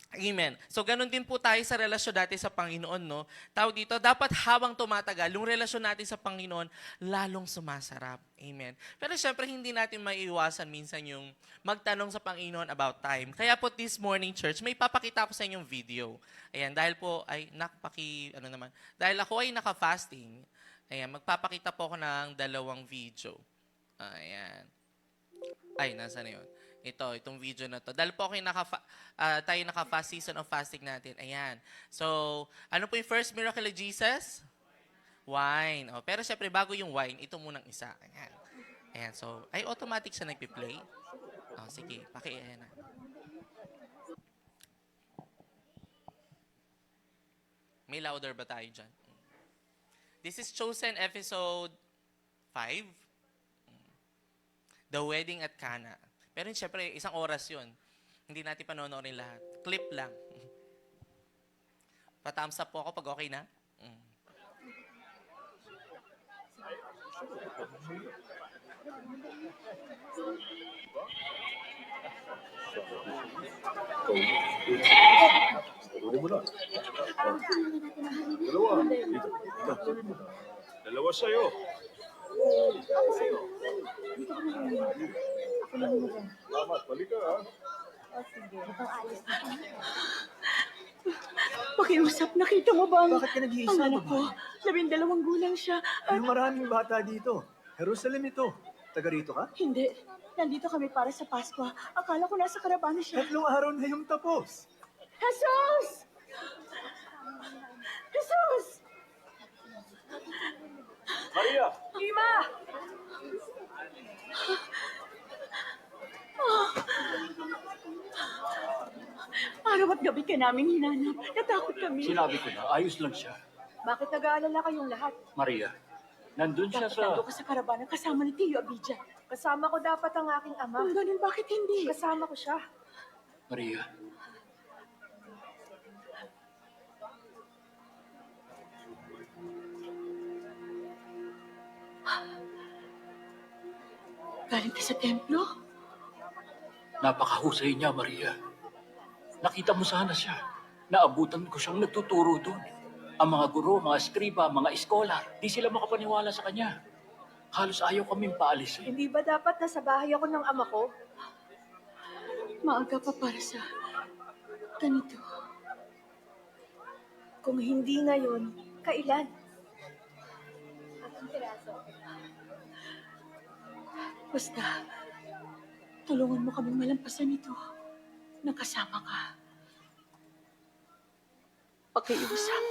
Speaker 2: Amen. So, ganun din po tayo sa relasyon natin sa Panginoon, no? Tawag dito, dapat habang tumatagal, yung relasyon natin sa Panginoon, lalong sumasarap. Amen. Pero syempre, hindi natin maiiwasan minsan yung magtanong sa Panginoon about time. Kaya po this morning, church, may papakita ko sa inyong video. Ayan, dahil po, dahil ako ay naka-fasting, ayan, magpapakita po ako ng 2 video. Ayan. Ay, nasa na yun? Itong video na to. Dahil po ako tayo naka-fast season of fasting natin. Ayan. So, ano po yung first miracle of Jesus? Wine. Pero syempre, bago yung wine, ito munang isa. Ayan. Ayan. So, ay automatic siya nagpi-play. Sige. Ayan na. May louder ba tayo dyan? This is Chosen episode 5. The Wedding at Cana. Pero siyempre, 1 oras yun. Hindi natin panonoorin lahat. Clip lang. Pa-thumbs up po ako pag okay na.
Speaker 3: Dalawa sa'yo. Salamat, balik ka ha.
Speaker 4: Pakiusap, nakita mo ba ang...
Speaker 5: Bakit ka nag-iisa,
Speaker 4: ang anak ko?
Speaker 5: babae?
Speaker 4: 12 gulang siya.
Speaker 5: May maraming bata dito. Jerusalem ito. Taga rito ka?
Speaker 4: Hindi. Nandito kami para sa Pasko. Akala ko nasa Carabana siya.
Speaker 5: 3 araw na yung tapos.
Speaker 4: Jesus! Jesus!
Speaker 3: Maria!
Speaker 4: Ima! Araw at gabi ka namin hinanap. Natakot kami.
Speaker 6: Sinabi ko na, ayos lang siya.
Speaker 4: Bakit nag-aalala kayong lahat?
Speaker 6: Maria, nandun siya
Speaker 4: Bakit
Speaker 6: sa...
Speaker 4: nandun ka sa karabanan kasama ni Tio Abidjan?
Speaker 7: Kasama ko dapat ang aking ama.
Speaker 4: Kung ganun, bakit hindi?
Speaker 7: Kasama ko siya.
Speaker 6: Maria,
Speaker 4: Galing ka sa templo?
Speaker 6: napakahusay niya, Maria. Nakita mo sana siya. Naabutan ko siyang nagtuturo doon. Ang mga guro, mga skriba, mga iskolar, di sila makapaniwala sa kanya. Halos ayaw kaming paalisin.
Speaker 7: Hindi ba dapat nasa bahay ako ng ama ko?
Speaker 4: Maaga pa para sa ganito.
Speaker 7: Kung hindi ngayon, kailan?
Speaker 4: Basta, tulungan mo kaming malampasan ito. Nakasama ka. Pakiusap.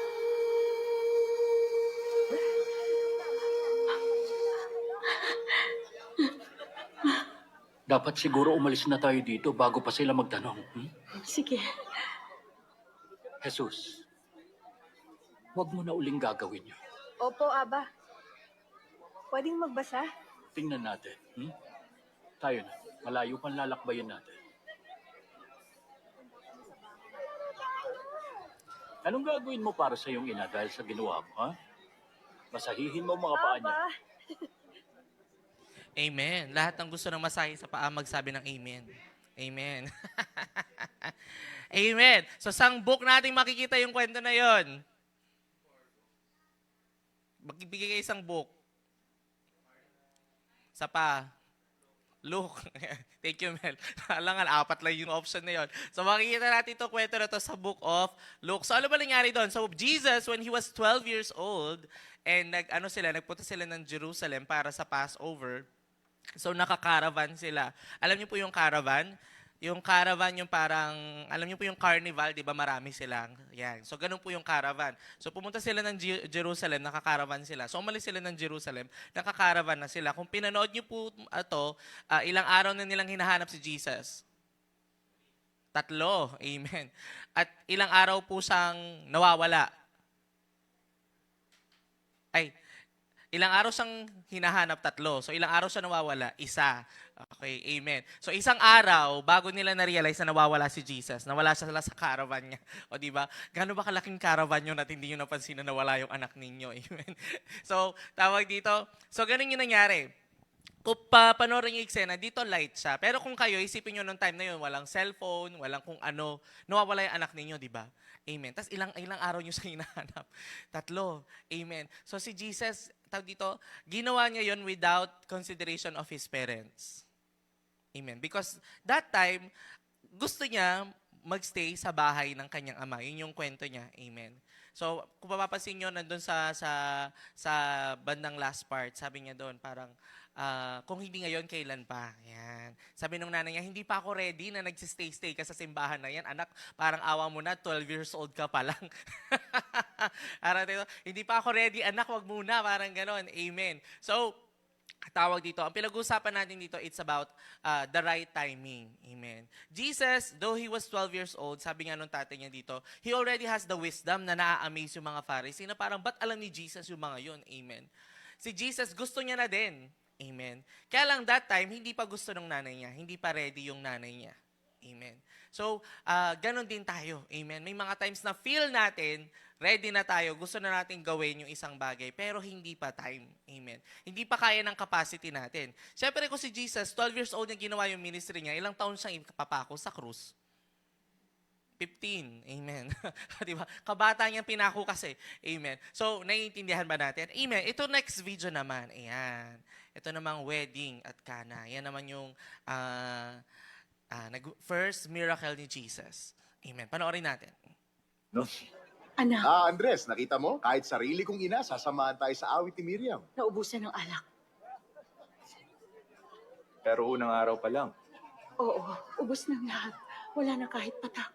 Speaker 6: Dapat siguro umalis na tayo dito bago pa sila magtanong.
Speaker 4: Sige.
Speaker 6: Jesus, huwag mo na uling gagawin yun.
Speaker 7: Opo, Aba. Pwedeng magbasa?
Speaker 6: Tingnan natin. Tayo na. Malayo pang lalakbayin natin. Anong gagawin mo para sa iyong ina dahil sa ginawa mo, ha? Masahihin mo ang mga paa niya.
Speaker 7: Aba,
Speaker 2: Amen. Lahat ng gusto ng masahe sa paa, magsabi ng amen. Amen. Amen. So, sang book natin makikita yung kwento na yon? Magbigay kayo isang book. Sa pa. Luke. Thank you, Mel. Alangan, 4 lang yung option na yon. So, makikita natin itong kwento na to sa book of Luke. So, ano ba nangyari doon? So, Jesus, when he was 12 years old, and nagpunta sila ng Jerusalem para sa Passover. So, nakakaravan sila. Alam niyo po yung caravan? Yung caravan yung parang, alam niyo po yung carnival, di ba marami silang? Yan. So, ganun po yung caravan. So, pumunta sila ng Jerusalem, nakakaravan sila. So, umalis sila ng Jerusalem, nakakaravan na sila. Kung pinanood niyo po ito, ilang araw na nilang hinahanap si Jesus? 3. Amen. At ilang araw po siyang nawawala? Ilang araw siyang hinahanap? 3. So, ilang araw siya nawawala? 1. Okay, amen. So, isang araw, bago nila na-realize na nawawala si Jesus, nawala siya sa caravan niya. O, di ba? Gaano ba kalaking caravan yun at hindi nyo napansin na nawala yung anak ninyo? Amen. So, tawag dito. So, ganun yung nangyari. Kung panoorin yung eksena, dito light siya. Pero kung kayo, isipin nyo nung time na yun, walang cellphone, walang kung ano, nawawala yung anak ninyo, di ba? Amen. Tapos ilang araw nyo siya hinahanap? 3. Amen. So si Jesus, tawag dito, ginawa niya yon without consideration of his parents. Amen. Because that time, gusto niya magstay sa bahay ng kanyang ama. Yun yung kwento niya. Amen. So, kung mapapansin nyo, nandun sa bandang last part, sabi niya doon, parang, kung hindi ngayon, kailan pa? Yan. Sabi nung nanay niya, hindi pa ako ready na nagsistay-stay ka sa simbahan na yan. Anak, parang awa mo na, 12 years old ka pa lang. Hindi pa ako ready, anak, wag muna. Parang ganon. Amen. So, tawag dito, ang pinag-uusapan natin dito, it's about the right timing. Amen. Jesus, though he was 12 years old, sabi nga nung tatay niya dito, he already has the wisdom na naa-amaze yung mga Pharisee na parang, ba't alam ni Jesus yung mga yun? Amen. Si Jesus, gusto niya na din. Amen. Kaya lang that time, hindi pa gusto ng nanay niya. Hindi pa ready yung nanay niya. Amen. So, ganon din tayo. Amen. May mga times na feel natin, ready na tayo, gusto na natin gawin yung isang bagay, pero hindi pa time. Amen. Hindi pa kaya ng capacity natin. Siyempre kung si Jesus, 12 years old na ginawa yung ministry niya, ilang taon siyang ipapako sa krus? 15. Amen. Diba? Kabata niyang pinako kasi. Amen. So, naiintindihan ba natin? Amen. Ito next video naman. Ayan. Ito namang wedding at Cana. Yan naman yung first miracle ni Jesus. Amen. Panoorin natin.
Speaker 8: No?
Speaker 4: Anak,
Speaker 8: Andres, nakita mo? Kahit sarili kong ina, sasamahan tayo sa awit ni Miriam.
Speaker 4: naubusan ng alak.
Speaker 3: Pero unang araw pa lang.
Speaker 4: Oo, ubos ng lahat. Wala na kahit patak.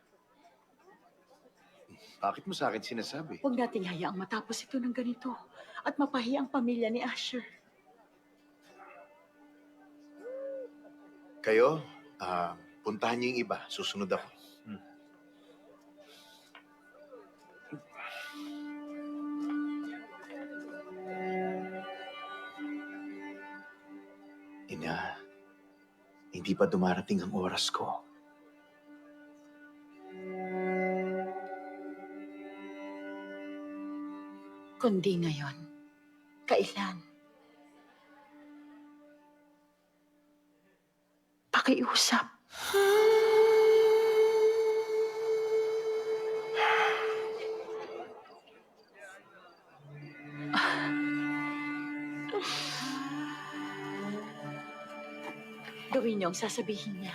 Speaker 8: Bakit mo sa akin sinasabi?
Speaker 4: Huwag nating hayaang matapos ito ng ganito at mapahiya ang pamilya ni Asher.
Speaker 8: Kayo, puntahan niyo yung iba. Susunod ako. hindi pa dumarating ang oras ko.
Speaker 4: Kundi ngayon. Kailan? Pakiusap. Gawin niyo ang sasabihin niya.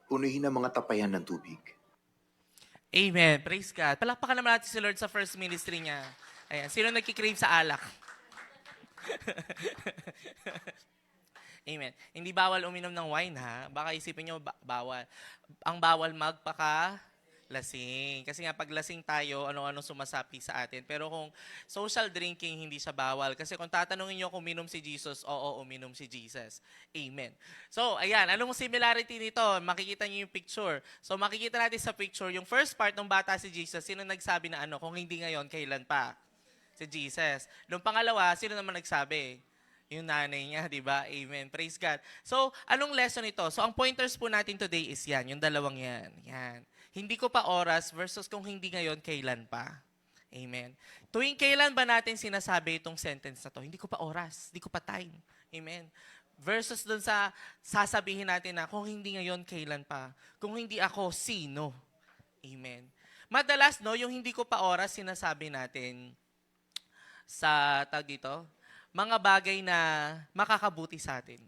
Speaker 8: Punuhin ang mga tapayan ng tubig.
Speaker 2: Amen. Praise God. Palakpakan naman natin si Lord sa first ministry niya. Ayan. Sino nagkikrave sa alak? Amen. Hindi bawal uminom ng wine, ha? Baka isipin nyo, bawal. Ang bawal magpaka-lasing. Kasi nga, pag lasing tayo, ano-ano sumasapi sa atin. Pero kung social drinking, hindi siya bawal. Kasi kung tatanungin nyo kung uminom si Jesus, oo, uminom si Jesus. Amen. So, ayan. Anong similarity nito? Makikita nyo yung picture. So, makikita natin sa picture, yung first part ng bata si Jesus, sino nagsabi na ano? Kung hindi ngayon, kailan pa? Si Jesus. Nung pangalawa, sino naman nagsabi? Yung nanay niya, di ba? Amen. Praise God. So, anong lesson ito? So, ang pointers po natin today is yan, yung dalawang yan. Yan. Hindi ko pa oras versus kung hindi ngayon, kailan pa. Amen. Tuwing kailan ba natin sinasabi itong sentence na to? Hindi ko pa oras. Hindi ko pa time. Amen. Versus dun sa sasabihin natin na kung hindi ngayon, kailan pa. Kung hindi ako, sino? Amen. Madalas, no, yung hindi ko pa oras, sinasabi natin sa tag dito, mga bagay na makakabuti sa atin.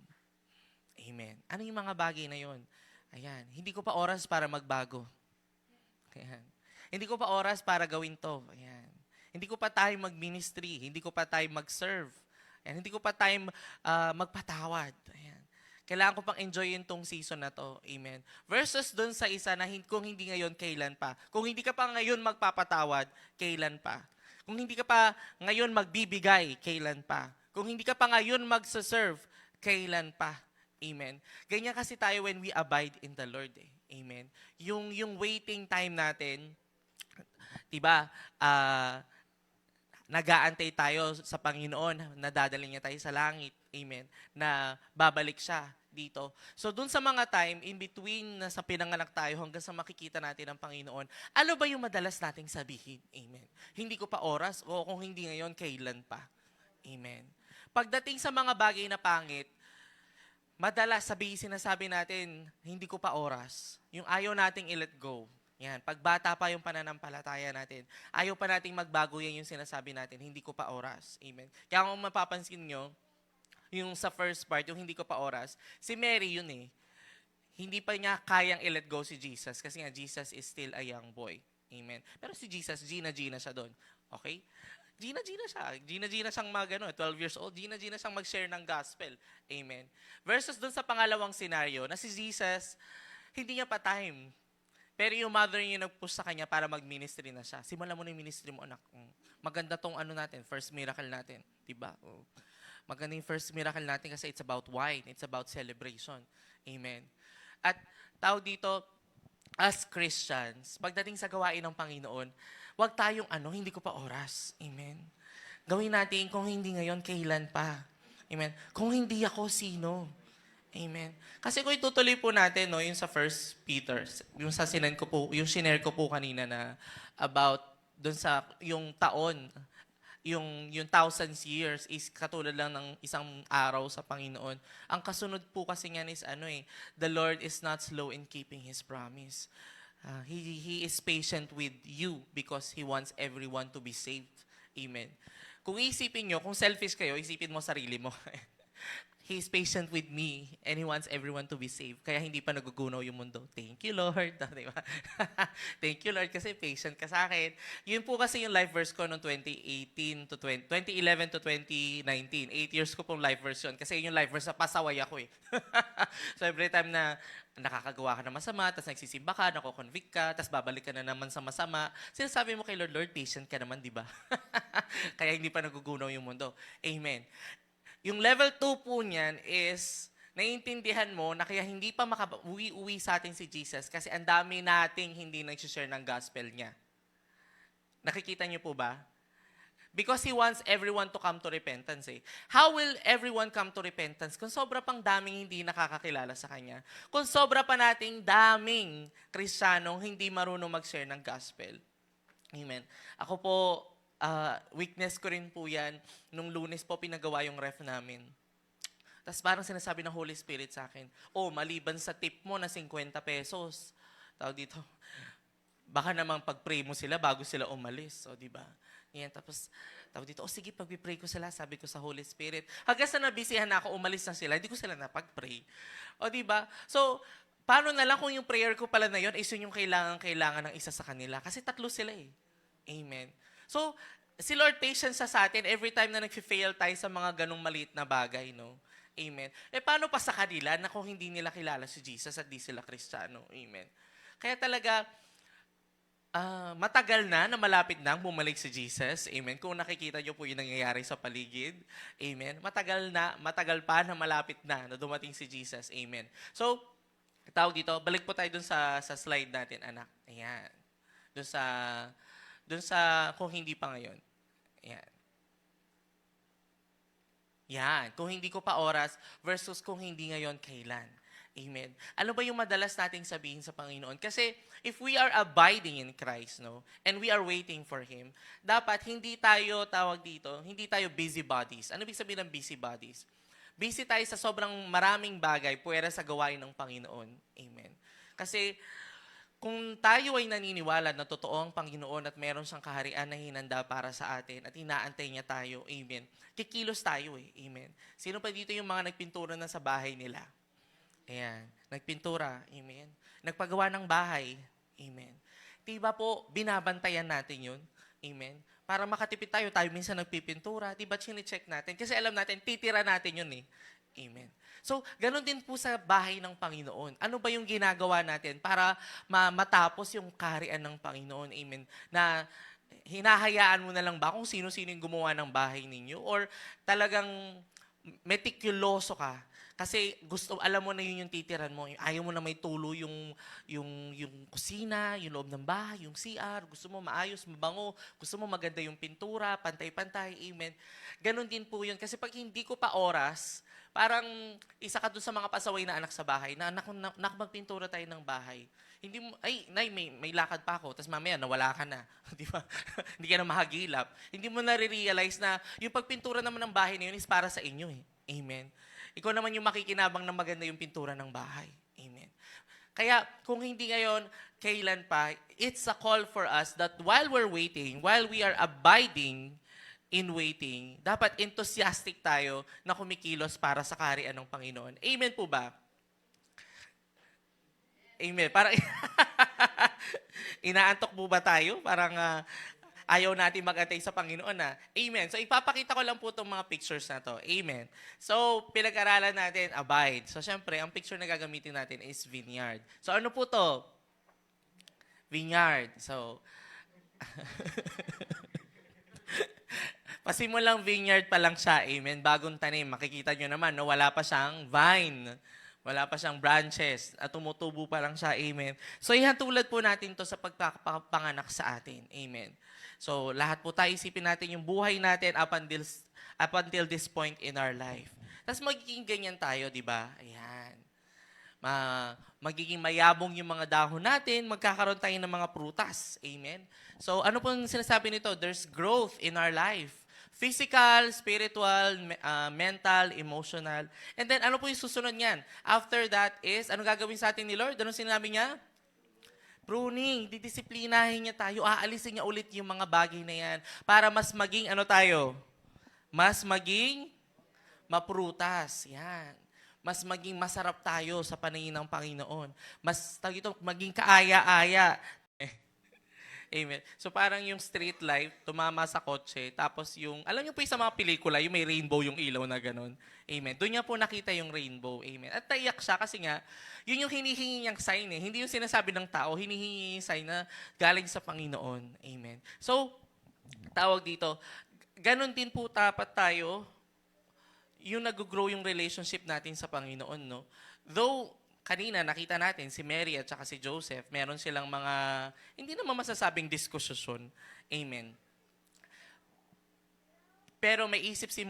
Speaker 2: Amen. Ano yung mga bagay na yon? Ayan. Hindi ko pa oras para magbago. Ayan. Hindi ko pa oras para gawin to. Ayan. Hindi ko pa time mag-ministry. Hindi ko pa time mag-serve. Ayan. Hindi ko pa time magpatawad. Ayan. Kailangan ko pang enjoyin tong season na to. Amen. Versus dun sa isa na kung hindi ngayon, kailan pa. Kung hindi ka pa ngayon magpapatawad, kailan pa. Kung hindi ka pa ngayon magbibigay, kailan pa? Kung hindi ka pa ngayon magsaserve, kailan pa? Amen. Ganyan kasi tayo when we abide in the Lord. Amen. Yung waiting time natin, diba, nag-aantay tayo sa Panginoon, nadadali niya tayo sa langit. Amen. Na babalik siya dito. So, dun sa mga time, in between na sa pinanganak tayo hanggang sa makikita natin ang Panginoon, ano ba yung madalas nating sabihin? Amen. Hindi ko pa oras o kung hindi ngayon, kailan pa? Amen. Pagdating sa mga bagay na pangit, madalas sinasabi natin, hindi ko pa oras. Yung ayaw nating i-let go. Yan. Pag bata pa yung pananampalataya natin, ayaw pa nating magbago, yan yung sinasabi natin, hindi ko pa oras. Amen. Kaya kung mapapansin nyo, yung sa first part, yung hindi ko pa oras, si Mary yun eh. Hindi pa niya kayang i-let go si Jesus kasi nga Jesus is still a young boy. Amen. Pero si Jesus, Gina siya doon. Okay? Gina siya. Gina siyang 12 years old. Gina siyang mag-share ng gospel. Amen. Versus doon sa pangalawang scenario, na si Jesus, hindi niya pa time. Pero yung mother niya nag-push sa kanya para mag-ministry na siya. Simulan mo na yung ministry mo, anak. Maganda tong natin, first miracle natin. Diba? Maganda yung first miracle natin kasi it's about wine. It's about celebration. Amen. At tawag dito, as Christians, pagdating sa gawain ng Panginoon, huwag tayong hindi ko pa oras. Amen. Gawin natin kung hindi ngayon, kailan pa. Amen. Kung hindi ako, sino? Amen. Kasi kung itutuloy po natin, no, yung sa 1 Peter, yung sa sinare ko po kanina na about doon sa yung taon, yung 1,000 years is katulad lang ng isang araw sa Panginoon. Ang kasunod po kasi niyan is the Lord is not slow in keeping His promise. He is patient with you because He wants everyone to be saved. Amen. Kung isipin nyo, kung selfish kayo, isipin mo sarili mo. He's patient with me and He wants everyone to be saved. Kaya hindi pa nagugunaw yung mundo. Thank you, Lord. Di ba? Thank you, Lord, kasi patient ka sa akin. Yun po kasi yung life verse ko noong 2011 to 2019. 8 years ko pong life verse yun. Kasi yun yung life verse na pasaway ako eh. So every time na nakakagawa ka ng masama, tapos nagsisimba ka, nako-convict ka, tapos babalik ka na naman sa masama, sinasabi mo kay Lord, Lord, patient ka naman, di ba? Kaya hindi pa nagugunaw yung mundo. Amen. Yung level 2 po niyan is, naiintindihan mo na kaya hindi pa makauwi-uwi sa atin si Jesus kasi ang dami nating hindi nag-share ng gospel niya. Nakikita niyo po ba? Because He wants everyone to come to repentance eh. How will everyone come to repentance kung sobra pang daming hindi nakakakilala sa Kanya? Kung sobra pa nating daming Kristiyanong hindi marunong mag-share ng gospel. Amen. Ako po, weakness ko rin po yan. Nung Lunes po, pinagawa yung ref namin. Tapos parang sinasabi ng Holy Spirit sa akin, maliban sa tip mo na 50 pesos, tawag dito, baka namang pag-pray mo sila bago sila umalis. O, di ba? Yan, tapos, tawag dito, sige, pag-pray ko sila, sabi ko sa Holy Spirit. Hanggang sa nabisihan na ako, umalis na sila, hindi ko sila napag-pray. O, di ba? So, paano na lang kung yung prayer ko pala na yun, is yun yung kailangan ng isa sa kanila? Kasi 3 sila eh. Amen. So, si Lord patient sa atin every time na nag-fail tayo sa mga ganong maliit na bagay, no? Amen. Paano pa sa kanila na kung hindi nila kilala si Jesus at di sila Kristiyano? Amen. Kaya talaga, matagal na malapit na bumalik si Jesus. Amen. Kung nakikita nyo po yung nangyayari sa paligid. Amen. Matagal pa na malapit na dumating si Jesus. Amen. So, tawag dito, balik po tayo dun sa slide natin, anak. Ayan. Dun sa kung hindi pa ngayon. Ayan. Yan. Kung hindi ko pa oras versus kung hindi ngayon, kailan. Amen. Ano ba yung madalas nating sabihin sa Panginoon? Kasi if we are abiding in Christ, no, and we are waiting for Him, dapat hindi tayo, hindi tayo busybodies. Ano ibig sabihin ng busybodies? Busy tayo sa sobrang maraming bagay puwera sa gawain ng Panginoon. Amen. Kasi kung tayo ay naniniwala na totoo ang Panginoon at meron siyang kaharian na hinanda para sa atin at inaantay niya tayo, amen, kikilos tayo eh, amen. Sino pa dito yung mga nagpintura na sa bahay nila? Ayan, nagpintura, amen. Nagpagawa ng bahay, amen. Diba po, binabantayan natin yun, amen. Para makatipid tayo minsan nagpipintura, diba chine-check natin? Kasi alam natin, titira natin yun eh, amen. So, ganun din po sa bahay ng Panginoon. Ano ba yung ginagawa natin para matapos yung kaharian ng Panginoon? Amen. Na hinahayaan mo na lang ba kung sino-sino yung gumawa ng bahay ninyo? Or talagang meticuloso ka? Kasi alam mo na yun yung titiran mo. Ayaw mo na may tulo yung kusina, yung loob ng bahay, yung CR. Gusto mo maayos, mabango. Gusto mo maganda yung pintura, pantay-pantay. Amen. Ganon din po yun. Kasi pag hindi ko pa oras, parang isa ka doon sa mga pasaway na anak sa bahay, na anak magpintura tayo ng bahay. Hindi mo, nay, may lakad pa ako, tapos mamaya nawala ka na. Di ba? Hindi ka na mahagilap. Hindi mo na-realize na yung pagpintura naman ng bahay na yun is para sa inyo eh. Amen. Ikaw naman yung makikinabang na maganda yung pintura ng bahay. Amen. Kaya kung hindi ngayon, kailan pa, it's a call for us that while we're waiting, while we are abiding in waiting, dapat enthusiastic tayo na kumikilos para sa kaharian ng Panginoon. Amen po ba? Amen. Parang inaantok po ba tayo? Parang ayaw natin mag-antay sa Panginoon na. Amen. So ipapakita ko lang po itong mga pictures na to. Amen. So pinag-aralan natin, abide. So syempre, ang picture na gagamitin natin is vineyard. So ano po to? Vineyard. So pasimulang vineyard pa lang siya, amen, bagong tanim. Makikita nyo naman, no, wala pa siyang vine. Wala pa siyang branches. At tumutubo pa lang siya, amen. So, ihantulad po natin to sa pagpapanganak sa atin, amen. So, lahat po tayo isipin natin yung buhay natin up until this point in our life. Tapos magiging ganyan tayo, di ba? Ayan. Magiging mayabong yung mga dahon natin, magkakaroon tayo ng mga prutas. Amen? So, ano pong sinasabi nito? There's growth in our life. Physical, spiritual, mental, emotional. And then, ano po yung susunod niyan? After that is, ano gagawin sa atin ni Lord? Ano sinabi niya? Pruning. Didisiplinahin niya tayo. Aalisin niya ulit yung mga bagay na yan para mas maging, ano tayo? Mas maging maprutas. Yan. Mas maging masarap tayo sa paningin ng Panginoon. Mas tawag ito, maging kaaya-aya. Amen. So parang yung street life, tumama sa kotse, tapos yung, alam niyo po yung sa mga pelikula, yung may rainbow yung ilaw na ganun. Amen. Doon niya po nakita yung rainbow. Amen. At naiyak siya kasi nga, yun yung hinihingi niyang sign eh. Hindi yung sinasabi ng tao, hinihingi yung sign na galing sa Panginoon. Amen. So, tawag dito, ganun din po dapat tayo, yung nag-grow yung relationship natin sa Panginoon, no? Though, kanina nakita natin si Mary at saka si Joseph, meron silang mga, hindi naman masasabing diskusyon. Amen. Pero may isip si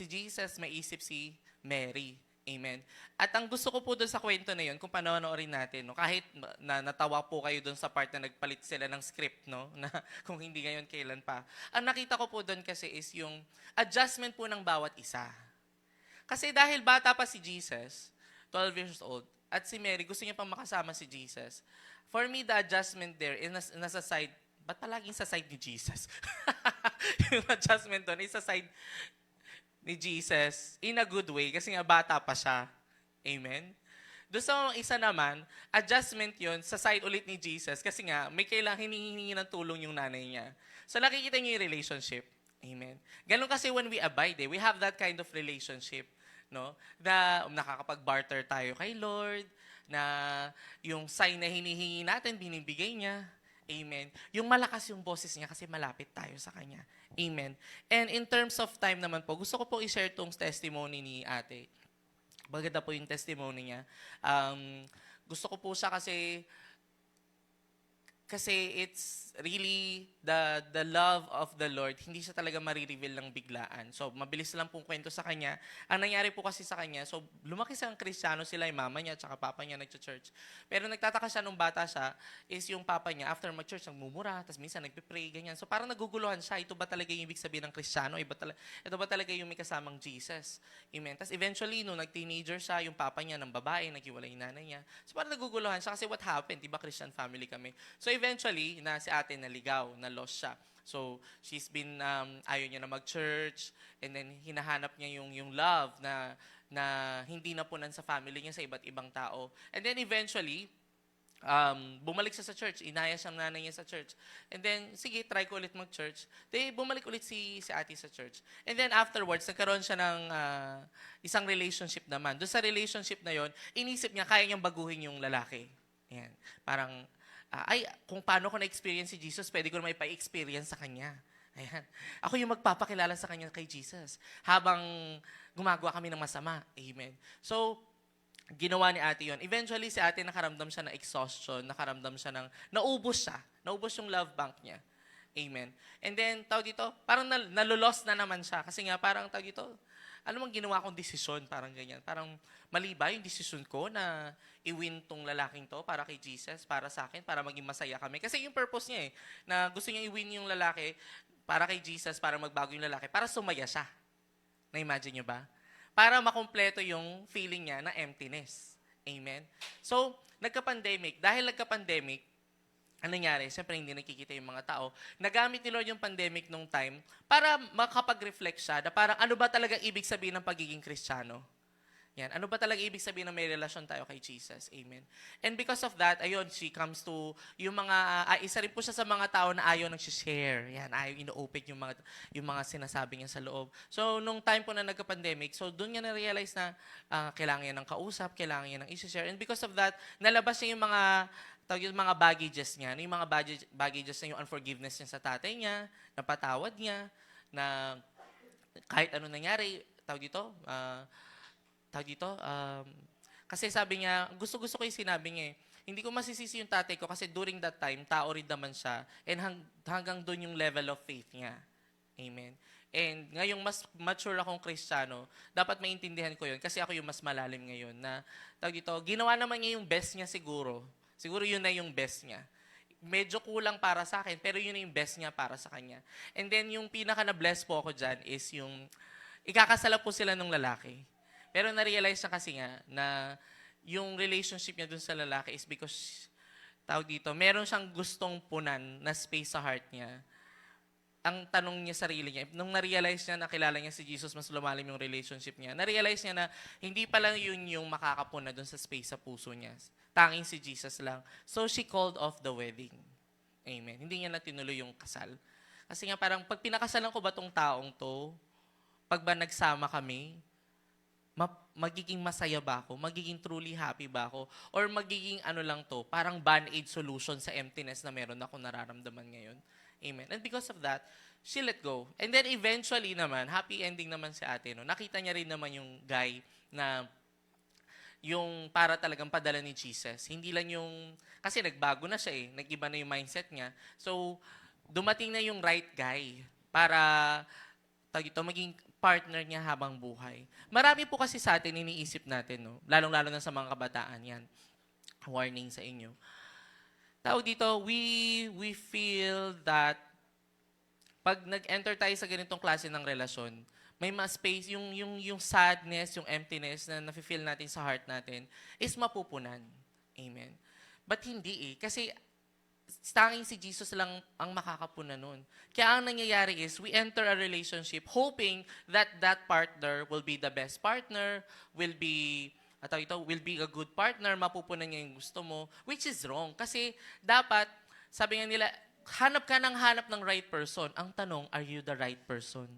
Speaker 2: Jesus, may isip si Mary. Amen. At ang gusto ko po doon sa kwento na yun, kung panonoorin natin, no, kahit na natawa po kayo doon sa part na nagpalit sila ng script, no, na kung hindi ngayon, kailan pa. Ang nakita ko po doon kasi is yung adjustment po ng bawat isa. Kasi dahil bata pa si Jesus, 12 years old, at si Mary, gusto niya pang makasama si Jesus. For me, the adjustment there is nasa side, ba't palaging sa side ni Jesus? Yung adjustment doon is sa side ni Jesus in a good way kasi nga bata pa siya. Amen? Doon sa isa naman, adjustment yon sa side ulit ni Jesus kasi nga may kailangan hinihingi ng tulong yung nanay niya. So nakikita niyo yung relationship. Amen? Ganun kasi when we abide, we have that kind of relationship. No? Na nakakapag-barter tayo kay Lord, na yung sign na hinihingi natin, binibigay niya. Amen. Yung malakas yung boses niya kasi malapit tayo sa Kanya. Amen. And in terms of time naman po, gusto ko po i-share tong testimony ni ate. Maganda po yung testimony niya. Gusto ko po siya kasi it's really the love of the Lord. Hindi siya talaga marireveal ng biglaan. So, mabilis lang pong kwento sa kanya. Ang nangyari po kasi sa kanya, so lumaki siyang Kristiyano sila, yung mama niya at papa niya nag-church. Pero nagtataka siya nung bata siya, is yung papa niya, after mag-church, nagmumura, tapos minsan nagpe-pray, ganyan. So, parang naguguluhan siya. Ito ba talaga yung ibig sabihin ng Kristiyano? Ito ba talaga yung may kasamang Jesus? Amen. Tapos eventually, nung nag-teenager siya, yung papa niya ng babae, naghiwalay yung nanay niya. So, parang naguguluhan siya kasi what happened? Diba Christian family kami? So, eventually, na si ate naligaw, na lost siya. So, she's been, ayaw niya na mag-church, and then hinahanap niya yung love na hindi napunan sa family niya sa iba't ibang tao. And then eventually, bumalik siya sa church, inaya siyang nanay niya sa church. And then, sige, try ko ulit mag-church. Then, bumalik ulit si ate sa church. And then afterwards, nagkaroon siya ng isang relationship naman. Doon sa relationship na yon, inisip niya, kaya niyang baguhin yung lalaki. Ayan. Parang, kung paano ko na-experience si Jesus, pwede ko na may pa-experience sa Kanya. Ayan. Ako yung magpapakilala sa Kanya kay Jesus habang gumagawa kami ng masama. Amen. So, ginawa ni ate yon. Eventually, si ate nakaramdam siya ng exhaustion, nakaramdam siya ng, naubos yung love bank niya. Amen. And then, tawag dito, parang nalulos na naman siya. Kasi nga, parang tawag dito, ano mang ginawa kong desisyon, parang ganyan. Parang mali ba yung desisyon ko na i-win tong lalaking to para kay Jesus, para sa akin, para maging masaya kami. Kasi yung purpose niya na gusto niya i-win yung lalaki para kay Jesus, para magbago yung lalaki, para sumaya siya. Na-imagine niyo ba? Para makumpleto yung feeling niya na emptiness. Amen? So, nagka-pandemic. Dahil nagka-pandemic, ano nangyari? Siyempre, hindi nakikita yung mga tao. Nagamit ni Lord yung pandemic nung time para makapag-reflect siya na parang ano ba talaga ibig sabihin ng pagiging Kristiyano? Yan. Ano ba talaga ibig sabihin na may relasyon tayo kay Jesus? Amen. And because of that, ayun, she comes to yung mga, isa rin po siya sa mga tao na ayaw nag-share. Yan, ayaw ino-open yung mga sinasabi niya sa loob. So, nung time po na nagka-pandemic, so doon niya na-realize na kailangan niya ng kausap, kailangan niya ng i-share. And because of that, nalabas niya yung mga baggages niya, yung mga baggages na yung unforgiveness niya sa tatay niya, napatawad niya, na kahit ano nangyari, kasi sabi niya, gusto ko yung sinabi niya hindi ko masisisi yung tatay ko kasi during that time, tao rin naman siya, and hanggang doon yung level of faith niya. Amen. And ngayong mas mature akong Kristiyano, dapat maintindihan ko yun kasi ako yung mas malalim ngayon na, ginawa naman niya yung best niya siguro. Siguro yun na yung best niya. Medyo kulang para sa akin, pero yun na yung best niya para sa kanya. And then yung pinaka na-bless po ako dyan is yung ikakasala po sila ng lalaki. Pero na-realize na kasi nga na yung relationship niya dun sa lalaki is because, meron siyang gustong punan na space sa heart niya. ang tanong niya sarili niya, nung na-realize niya, nakilala niya si Jesus, mas lumalim yung relationship niya, na-realize niya na hindi pa lang yun yung makakapuna dun sa space sa puso niya. Tanging si Jesus lang. So she called off the wedding. Amen. Hindi niya na tinuloy yung kasal. Kasi nga parang, pag pinakasalan ko ba tong taong to, pag ba nagsama kami, magiging masaya ba ako? Magiging truly happy ba ako? Or magiging ano lang to, parang band-aid solution sa emptiness na meron ako nararamdaman ngayon? Amen. And because of that, she let go. And then eventually naman, happy ending naman si ate. No? Nakita niya rin naman yung guy na yung para talagang padala ni Jesus. Hindi lang yung, kasi nagbago na siya eh. Nag-iba na yung mindset niya. So, dumating na yung right guy para maging partner niya habang buhay. Marami po kasi sa atin iniisip natin, no? Lalong-lalo na sa mga kabataan yan. Warning sa inyo. Tawag dito, we feel that pag nag-enter tayo sa ganitong klase ng relasyon, may mas space, yung sadness, yung emptiness na nafe-feel natin sa heart natin is mapupunan. Amen. But hindi eh. Kasi tanging si Jesus lang ang makakapuna nun. Kaya ang nangyayari is, we enter a relationship hoping that that partner will be the best partner, will be a good partner, mapupunan niya yung gusto mo, which is wrong. Kasi dapat, sabi nga nila, hanap ka ng right person. Ang tanong, are you the right person?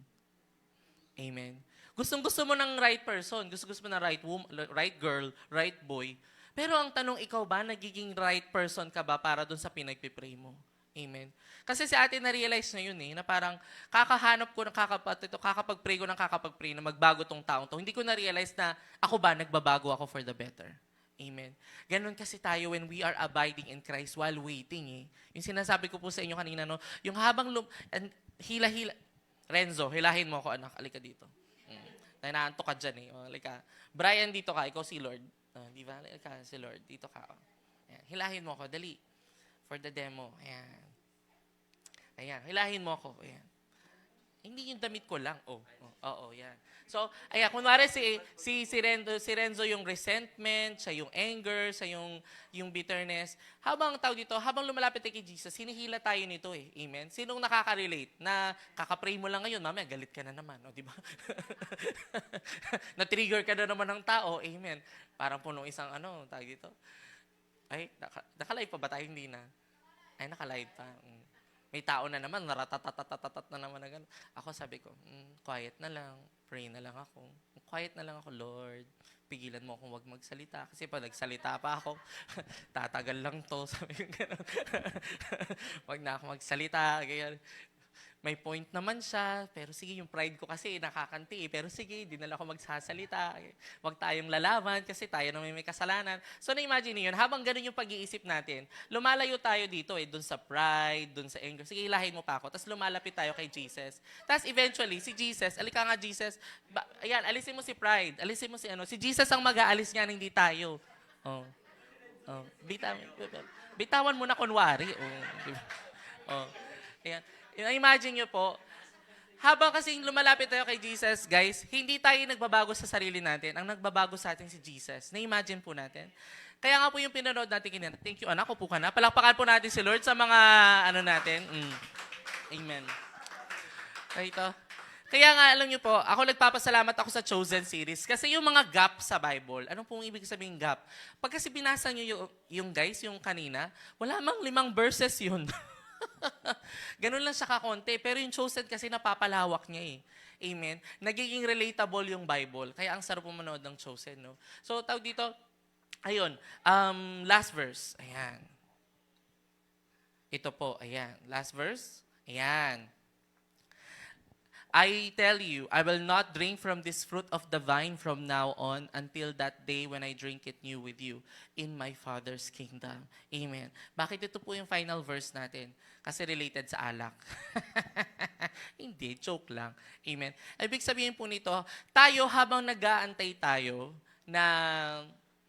Speaker 2: Amen. Gustong-gusto mo ng right person, gusto-gusto mo ng right woman, right girl, right boy. Pero ang tanong, ikaw ba, nagiging right person ka ba para dun sa pinagpipray mo? Amen. Kasi si ate na-realize na yun eh, na parang kakapag-pray ko ng kakapag-pray na magbago tong taong to. Hindi ko na-realize na ako ba, nagbabago ako for the better. Amen. Ganon kasi tayo when we are abiding in Christ while waiting eh. Yung sinasabi ko po sa inyo kanina, no? Yung habang hila-hila. Renzo, hilahin mo ako, anak. Alika dito. Naantok ka dyan eh. O, alika. Brian, dito ka. Ikaw si Lord. Di ba? Alika, si Lord. Dito ka. Ayan. Hilahin mo ako. Dali. For the demo. Ayan. Ayan. Hilahin mo ako. Ayan. Hindi yung damit ko lang. Oo, yan. So, ayan, kunwari si Renzo yung resentment, siya yung anger, siya yung bitterness. Habang lumalapit tayo kay Jesus, hinihila tayo nito eh. Amen? Sinong nakaka-relate na kakapray mo lang ngayon, mamaya galit ka na naman, di ba? Na-trigger ka na naman ng tao, amen. Parang punong isang tawag dito. Ay, naka-live pa ba tayo? Hindi na. Ay, naka-live pa. May tao na naman, naratatatatatatat na naman na gano'n. Ako sabi ko, quiet na lang, pray na lang ako. Quiet na lang ako, Lord. Pigilan mo akong wag magsalita. Kasi pag nagsalita pa ako, tatagal lang to. Sabi ko gano'n. Wag na ako magsalita. Ganyan. May point naman siya, pero sige, yung pride ko kasi nakakanti eh. Pero sige, di na lang ako magsasalita. Wag tayong lalaban kasi tayo na may kasalanan. So na-imagine niyo yun, habang ganun yung pag-iisip natin, lumalayo tayo dito eh, dun sa pride, dun sa anger. Sige, ilahin mo pa ako. Tapos lumalapit tayo kay Jesus. Tapos eventually, si Jesus, alika nga Jesus, ayan, alisin mo si pride, alisin mo si Jesus ang mag-aalis niyan, hindi tayo. Bitawan mo na kunwari. Ayan. Imagine nyo po, habang kasing lumalapit tayo kay Jesus, guys, hindi tayo nagbabago sa sarili natin. Ang nagbabago sa atin si Jesus. Na-imagine po natin. Kaya nga po yung pinanood natin kinina. Thank you, anak. Upo ka na. Palakpakan po natin si Lord sa mga natin. Amen. Kaya nga, alam nyo po, ako nagpapasalamat ako sa Chosen series kasi yung mga gap sa Bible, anong pong ibig sabihin gap? Pag kasi binasa nyo yung guys, yung kanina, wala mang 5 verses yun. Ganun lang siya kakonti. Pero yung Chosen kasi napapalawak niya eh. Amen? Nagiging relatable yung Bible. Kaya ang sarap manood ng Chosen, no? So, tawag dito, ayun, last verse. Ayan. Ito po, ayan. Last verse. Ayan. I tell you, I will not drink from this fruit of the vine from now on until that day when I drink it new with you in my Father's kingdom. Amen. Bakit ito po yung final verse natin? Kasi related sa alak. Hindi, joke lang. Amen. Ibig sabihin po nito, tayo habang nag-aantay tayo na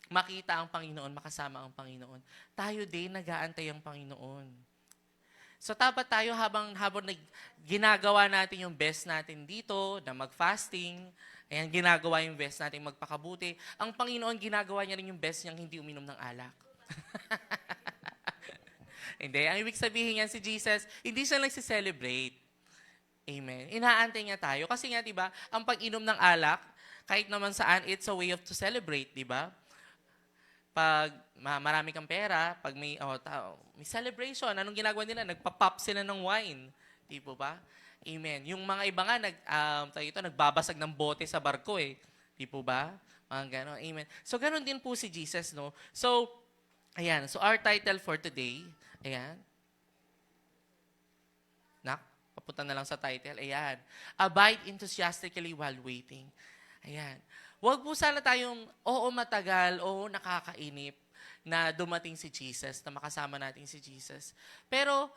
Speaker 2: makita ang Panginoon, makasama ang Panginoon, tayo din nag-aantay ang Panginoon. So dapat tayo habang ginagawa natin yung best natin dito, na mag-fasting, ayan, ginagawa yung best natin magpakabuti, ang Panginoon ginagawa niya rin yung best niyang hindi uminom ng alak. Hindi, ang ibig sabihin niyan si Jesus, hindi siya nagsi-celebrate. Amen. Inaantay niya tayo. Kasi nga, di ba, ang pag-inom ng alak, kahit naman saan, it's a way of to celebrate, di ba? Pag marami kang pera, pag may celebration, anong ginagawa nila? Nagpa-pop sila ng wine. Di po ba? Amen. Yung mga iba nga, nagbabasag ng bote sa barko eh. Di po ba? Mga gano'n. Amen. So, gano'n din po si Jesus, no? So, ayan. So, our title for today, ayan. Papunta na lang sa title. Ayan. Abide enthusiastically while waiting. Ayan. Huwag po sana tayong, matagal, nakakainip na dumating si Jesus, na makasama natin si Jesus. Pero,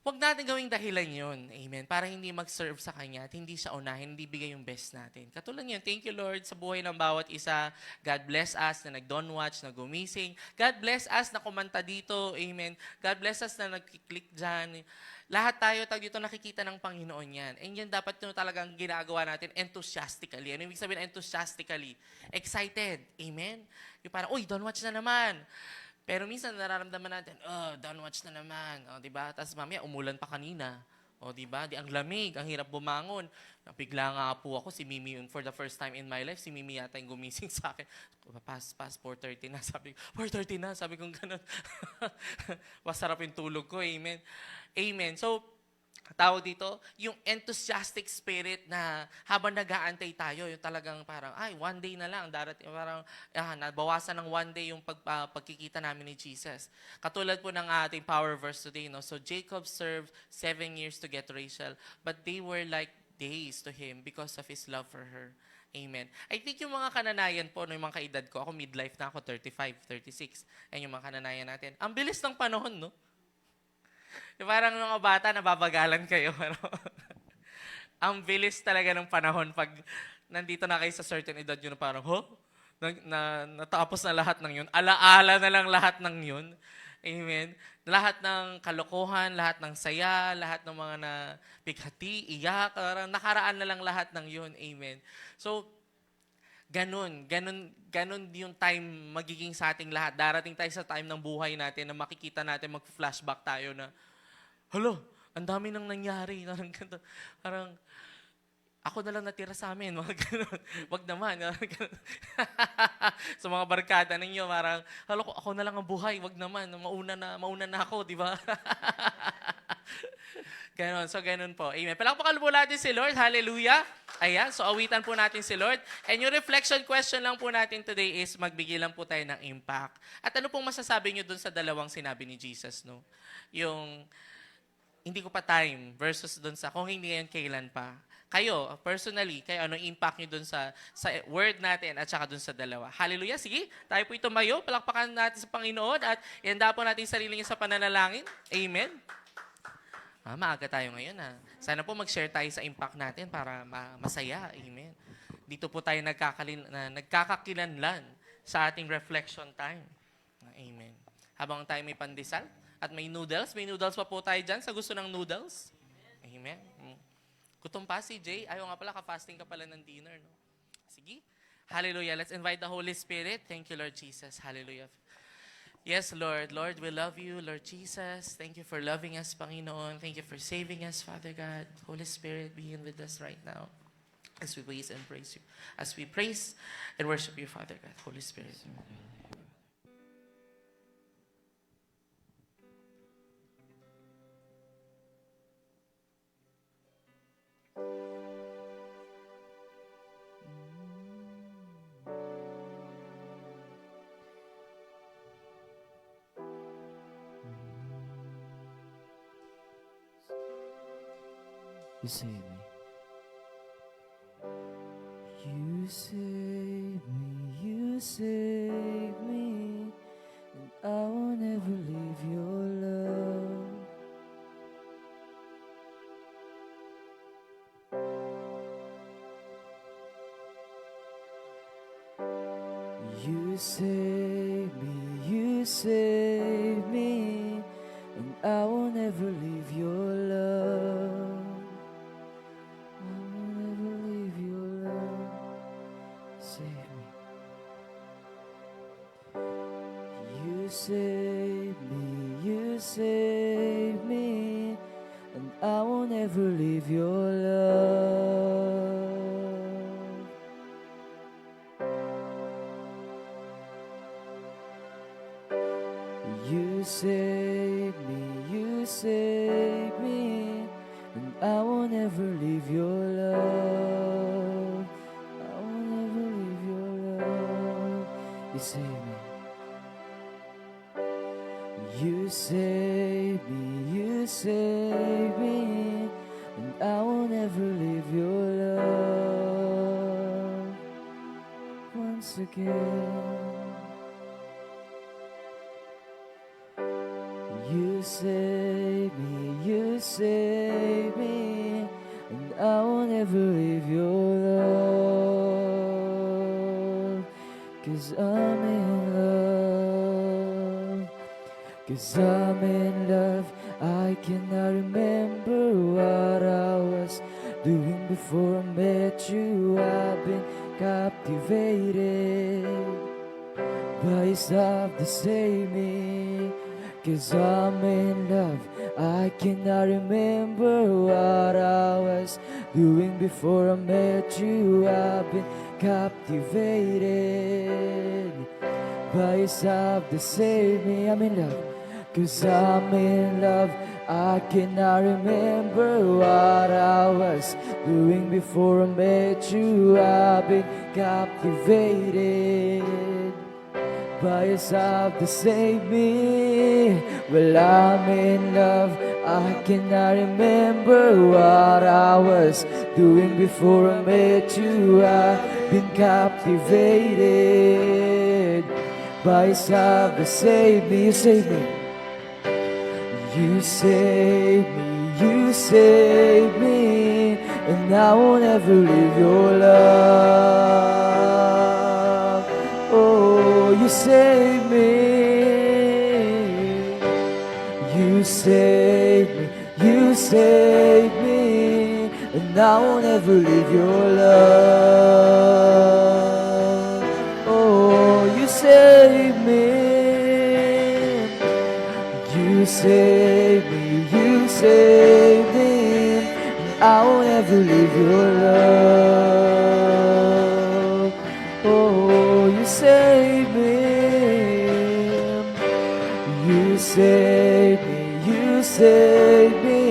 Speaker 2: huwag natin gawing dahilan yun. Amen. Para hindi mag-serve sa Kanya at hindi siya unahin, hindi bigay yung best natin. Katulad yun, thank you Lord sa buhay ng bawat isa. God bless us na nag-dawn watch, na gumising. God bless us na kumanta dito. Amen. God bless us na nag-click dyan. Lahat tayo dito nakikita ng Panginoon yan. And yan dapat yun talagang ginagawa natin enthusiastically. Ano ibig sabihin enthusiastically? Excited. Amen? Yung parang, dawn watch na naman. Pero minsan nararamdaman natin, dawn watch na naman. Diba? Tapos mamaya, umulan pa kanina. Diba? Ang lamig, ang hirap bumangon. Napigla nga po ako, si Mimi, for the first time in my life, si Mimi yata yung gumising sa akin. Pass, 4:30 na. Sabi ko, 4:30 na. Sabi ko gano'n. Masarap yung tulog ko. Amen. Amen. So, tawag dito, yung enthusiastic spirit na habang nag-aantay tayo, yung talagang parang, one day na lang, darating, parang, nabawasan ng one day yung pagkikita namin ni Jesus. Katulad po ng ating power verse today, no? So, Jacob served 7 years to get Rachel, but they were like days to him because of his love for her. Amen. I think yung mga kananayan po, no, yung mga kaedad ko, ako midlife na ako, 35, 36. Yan yung mga kananayan natin. Ang bilis ng panahon, no? Yung parang mga bata, nababagalan kayo. Ang bilis talaga ng panahon pag nandito na kayo sa certain edad yun, parang, natapos na lahat ng yun. Alaala na lang lahat ng yun. Amen. Lahat ng kalokohan, lahat ng saya, lahat ng mga napighati, iyak, nakaraan na lang lahat ng yun. Amen. So, ganun yung time magiging sa ating lahat. Darating tayo sa time ng buhay natin na makikita natin, mag-flashback tayo na, ang dami nang nangyari. Parang, ako na lang natira sa amin. Mga ganun. Wag naman. Sa mga barkada ninyo, parang, ako na lang ang buhay. Wag naman. Mauna na ako, di ba? Ganon. So, ganun po. Amen. Palakpakan po natin si Lord. Hallelujah. Ayan. So, awitan po natin si Lord. And yung reflection question lang po natin today is magbigay lang po tayo ng impact. At ano pong masasabi nyo dun sa dalawang sinabi ni Jesus, no? Yung, hindi ko pa time versus dun sa kung hindi ngayon, kailan pa. Kayo, personally, anong impact nyo dun sa word natin at saka dun sa dalawa. Hallelujah. Sige, tayo po tumayo. Palakpakan natin sa Panginoon at ihanda po natin sarili niya sa pananalangin. Amen. Maaga tayo ngayon. Sana po mag-share tayo sa impact natin para masaya. Amen. Dito po tayo nagkakakilanlan sa ating reflection time. Amen. Habang tayo may pandesal at may noodles pa po tayo dyan sa gusto ng noodles. Amen. Gutom pa si Jay. Ayaw nga pala, ka-fasting ka pala ng dinner. No? Sige. Hallelujah. Let's invite the Holy Spirit. Thank you, Lord Jesus. Hallelujah. Yes, Lord. Lord, we love you, Lord Jesus. Thank you for loving us, Panginoon. Thank you for saving us, Father God. Holy Spirit, be in with us right now as we praise and praise you. As we praise and worship you, Father God. Holy Spirit.
Speaker 1: You save me. You save me, you save me, and I will never leave your love. You save me, and I will never leave your love. I will never leave your love. Save me. You save me, and I won't ever leave your love. You save me, and I won't ever leave your love. I won't ever leave your love. You save me. You save me, and I won't ever leave your love once again. You save me, and I won't ever leave your love. 'Cause I'm in love. 'Cause I'm in love. I cannot remember what I was doing before I met you. I've been captivated by your love to save me. 'Cause I'm in love. I cannot remember what I was doing before I met you. I've been captivated by your love to save me. I'm in love. 'Cause I'm in love. I cannot remember what I was doing before I met you. I've been captivated by your love to save me. Well, I'm in love. I cannot remember what I was doing before I met you. I've been captivated by your love to save me. You save me. You save me, and I won't ever leave your love. Oh, you save me. You save me, and I won't ever leave your love. Oh, you save me. You save me, and I won't ever leave your love. Oh, you save me. You save me,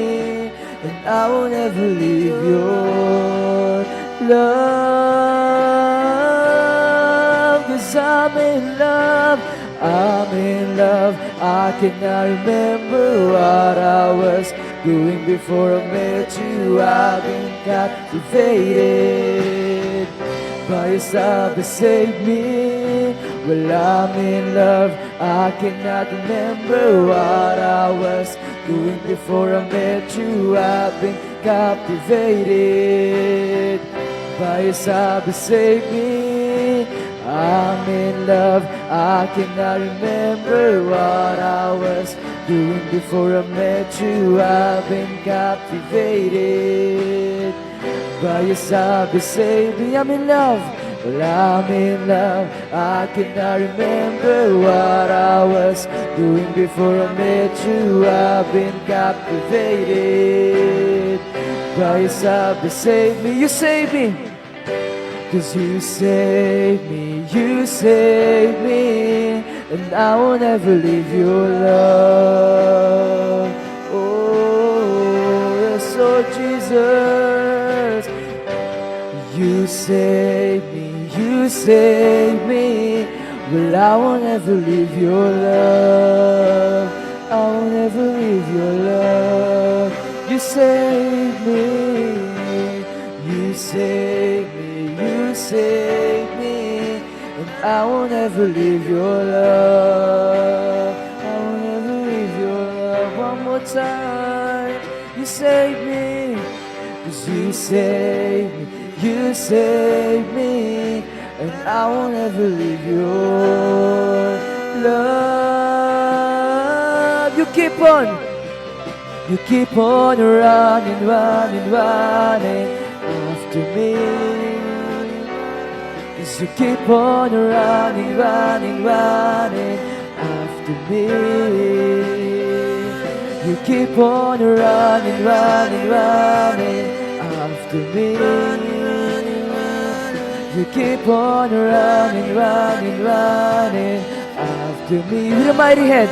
Speaker 1: and I won't ever leave your love. 'Cause I'm in love. I'm in love. I cannot remember what I was doing before I met you. I've been captivated by your love to save me. Well, I'm in love. I cannot remember what I was doing before I met you. I've been captivated by your love to save me. I'm in love. I cannot remember what I was doing before I met you. I've been captivated by your love to save me. I'm in love. Well, I'm in love. I cannot remember what I was doing before I met you. I've been captivated by your love to save me. You save me. 'Cause you save me, and I won't ever leave your love. Oh, yes, oh Jesus. You save me, well, I won't ever leave your love. I won't ever leave your love. You save me, you save me, and I won't ever leave your love. I won't ever leave your love. One more time, you save me, 'cause you save me, and I won't ever leave your love. You keep on running after me. You keep on running after me. You keep on running, running, running after me. You keep on running, running, running after me. With a mighty hand.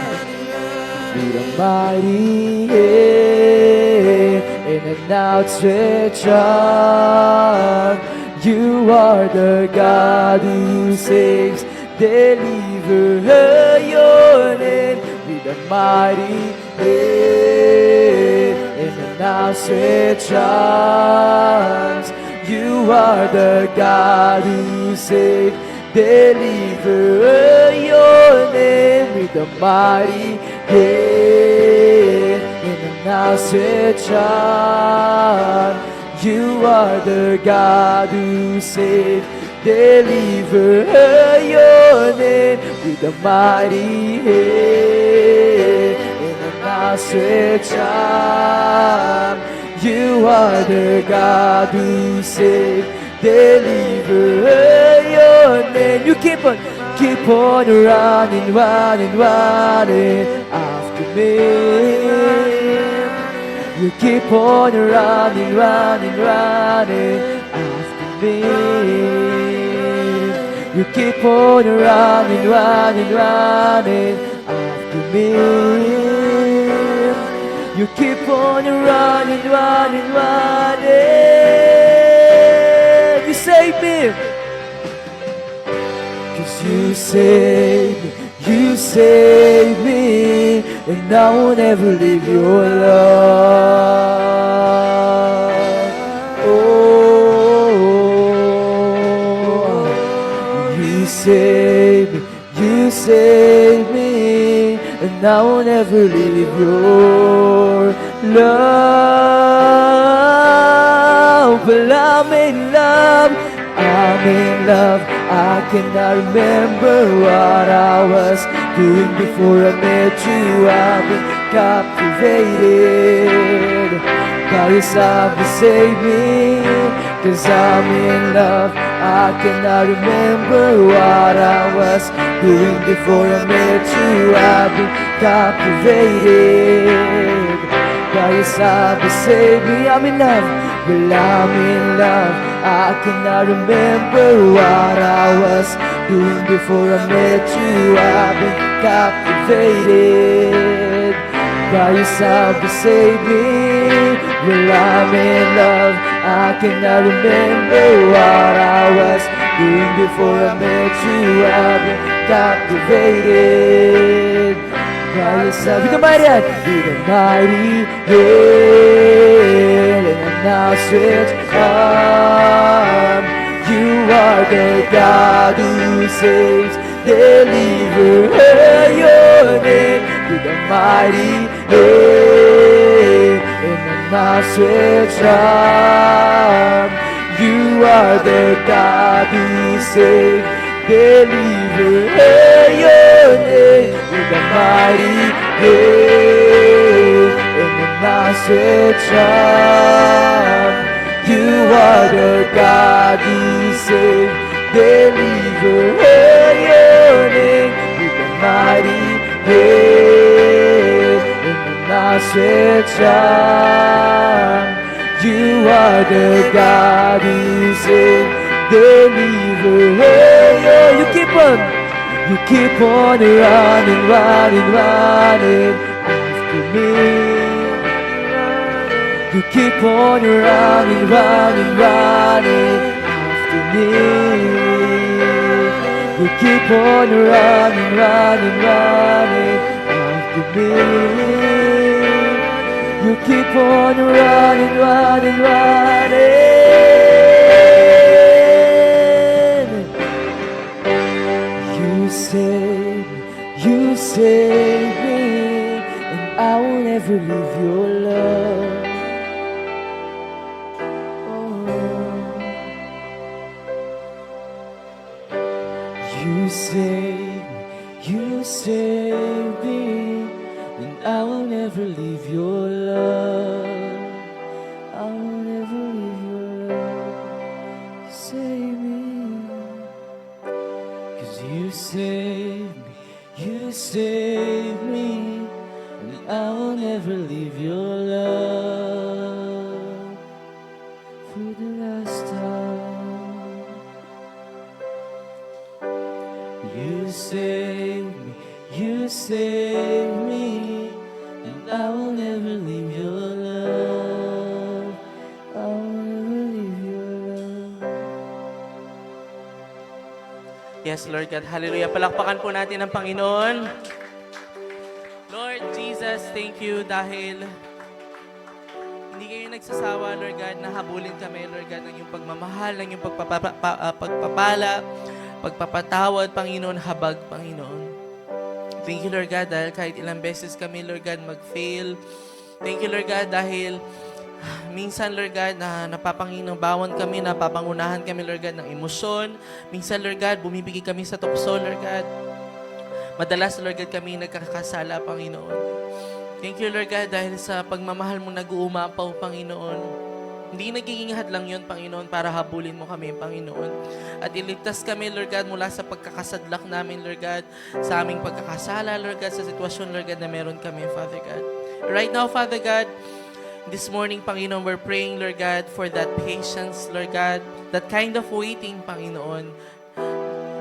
Speaker 1: With a mighty hand and an outstretched arm. You are the God who saves, deliver your name. With a mighty hand and an outstretched arms. You are the God who saves, deliver your name. With a mighty hand and an outstretched arm. You are the God who saves, deliver your name. With a mighty hand and an outstretched arm. You are the God who saves, deliver your name. You keep on running, running, running after me. You keep on running, running, running after me. You keep on running, running, running after me. You keep on running, running, running. You save me. 'Cause you save me, and I will never leave your love. Oh, you save me, and I will never leave your love. But I'm in love. I cannot remember what I was doing before I met you. I've been captivated by your love to save me. 'Cause I'm in love. I cannot remember what I was doing before I met you. I've been captivated by your love to save me. I'm in love. Well, I'm in love. I cannot remember what I was doing before I met you. I've been captivated by your love to save me. Well, I'm in love. I cannot remember what I was doing before I met you. I've been captivated by your love. With a mighty hand, with a mighty hand and an outstretched arm. You are the God who saves, deliver your name. With a mighty hand and an outstretched arm. You are the God who saves, deliver your name. With a mighty hand and an outstretched arm. You are the God who saves, deliver your name. With a mighty hand and an outstretched arm. You are the God who saves, deliver your. You keep on running, running, running after me. You keep on running, running, running after me. You keep on running, running, running after me. You keep on running, running, running. You save me, and I will never leave your love. You save me, and I will never leave your love. I will never leave your love. Save me, 'cause you save me, and I will never leave your love for the last time. You save me, and I will never leave your love. I will never leave your love.
Speaker 2: Yes, Lord God. Hallelujah. Palakpakan po natin ang Panginoon. Lord Jesus, thank you dahil hindi kayo nagsasawa, Lord God, na habulin kami, Lord God, ng iyong pagmamahal, ng iyong pagpapala, pagpapatawad, Panginoon, habag, Panginoon. Thank you, Lord God, dahil kahit ilang beses kami, Lord God, mag-fail. Thank you, Lord God, dahil minsan, Lord God, na napapanginabawan kami, napapangunahan kami, Lord God, ng emosyon. Minsan, Lord God, bumibigay kami sa tukso, Lord God. Madalas, Lord God, kami nagkakasala, Panginoon. Thank you, Lord God, dahil sa pagmamahal mo nag-uumapaw, Panginoon. Hindi nagiging hadlang yun, Panginoon, para habulin mo kami, Panginoon. At iligtas kami, Lord God, mula sa pagkakasadlak namin, Lord God, sa aming pagkakasala, Lord God, sa sitwasyon, Lord God, na meron kami, Father God. Right now, Father God, this morning, Panginoon, we're praying, Lord God, for that patience, Lord God, that kind of waiting, Panginoon,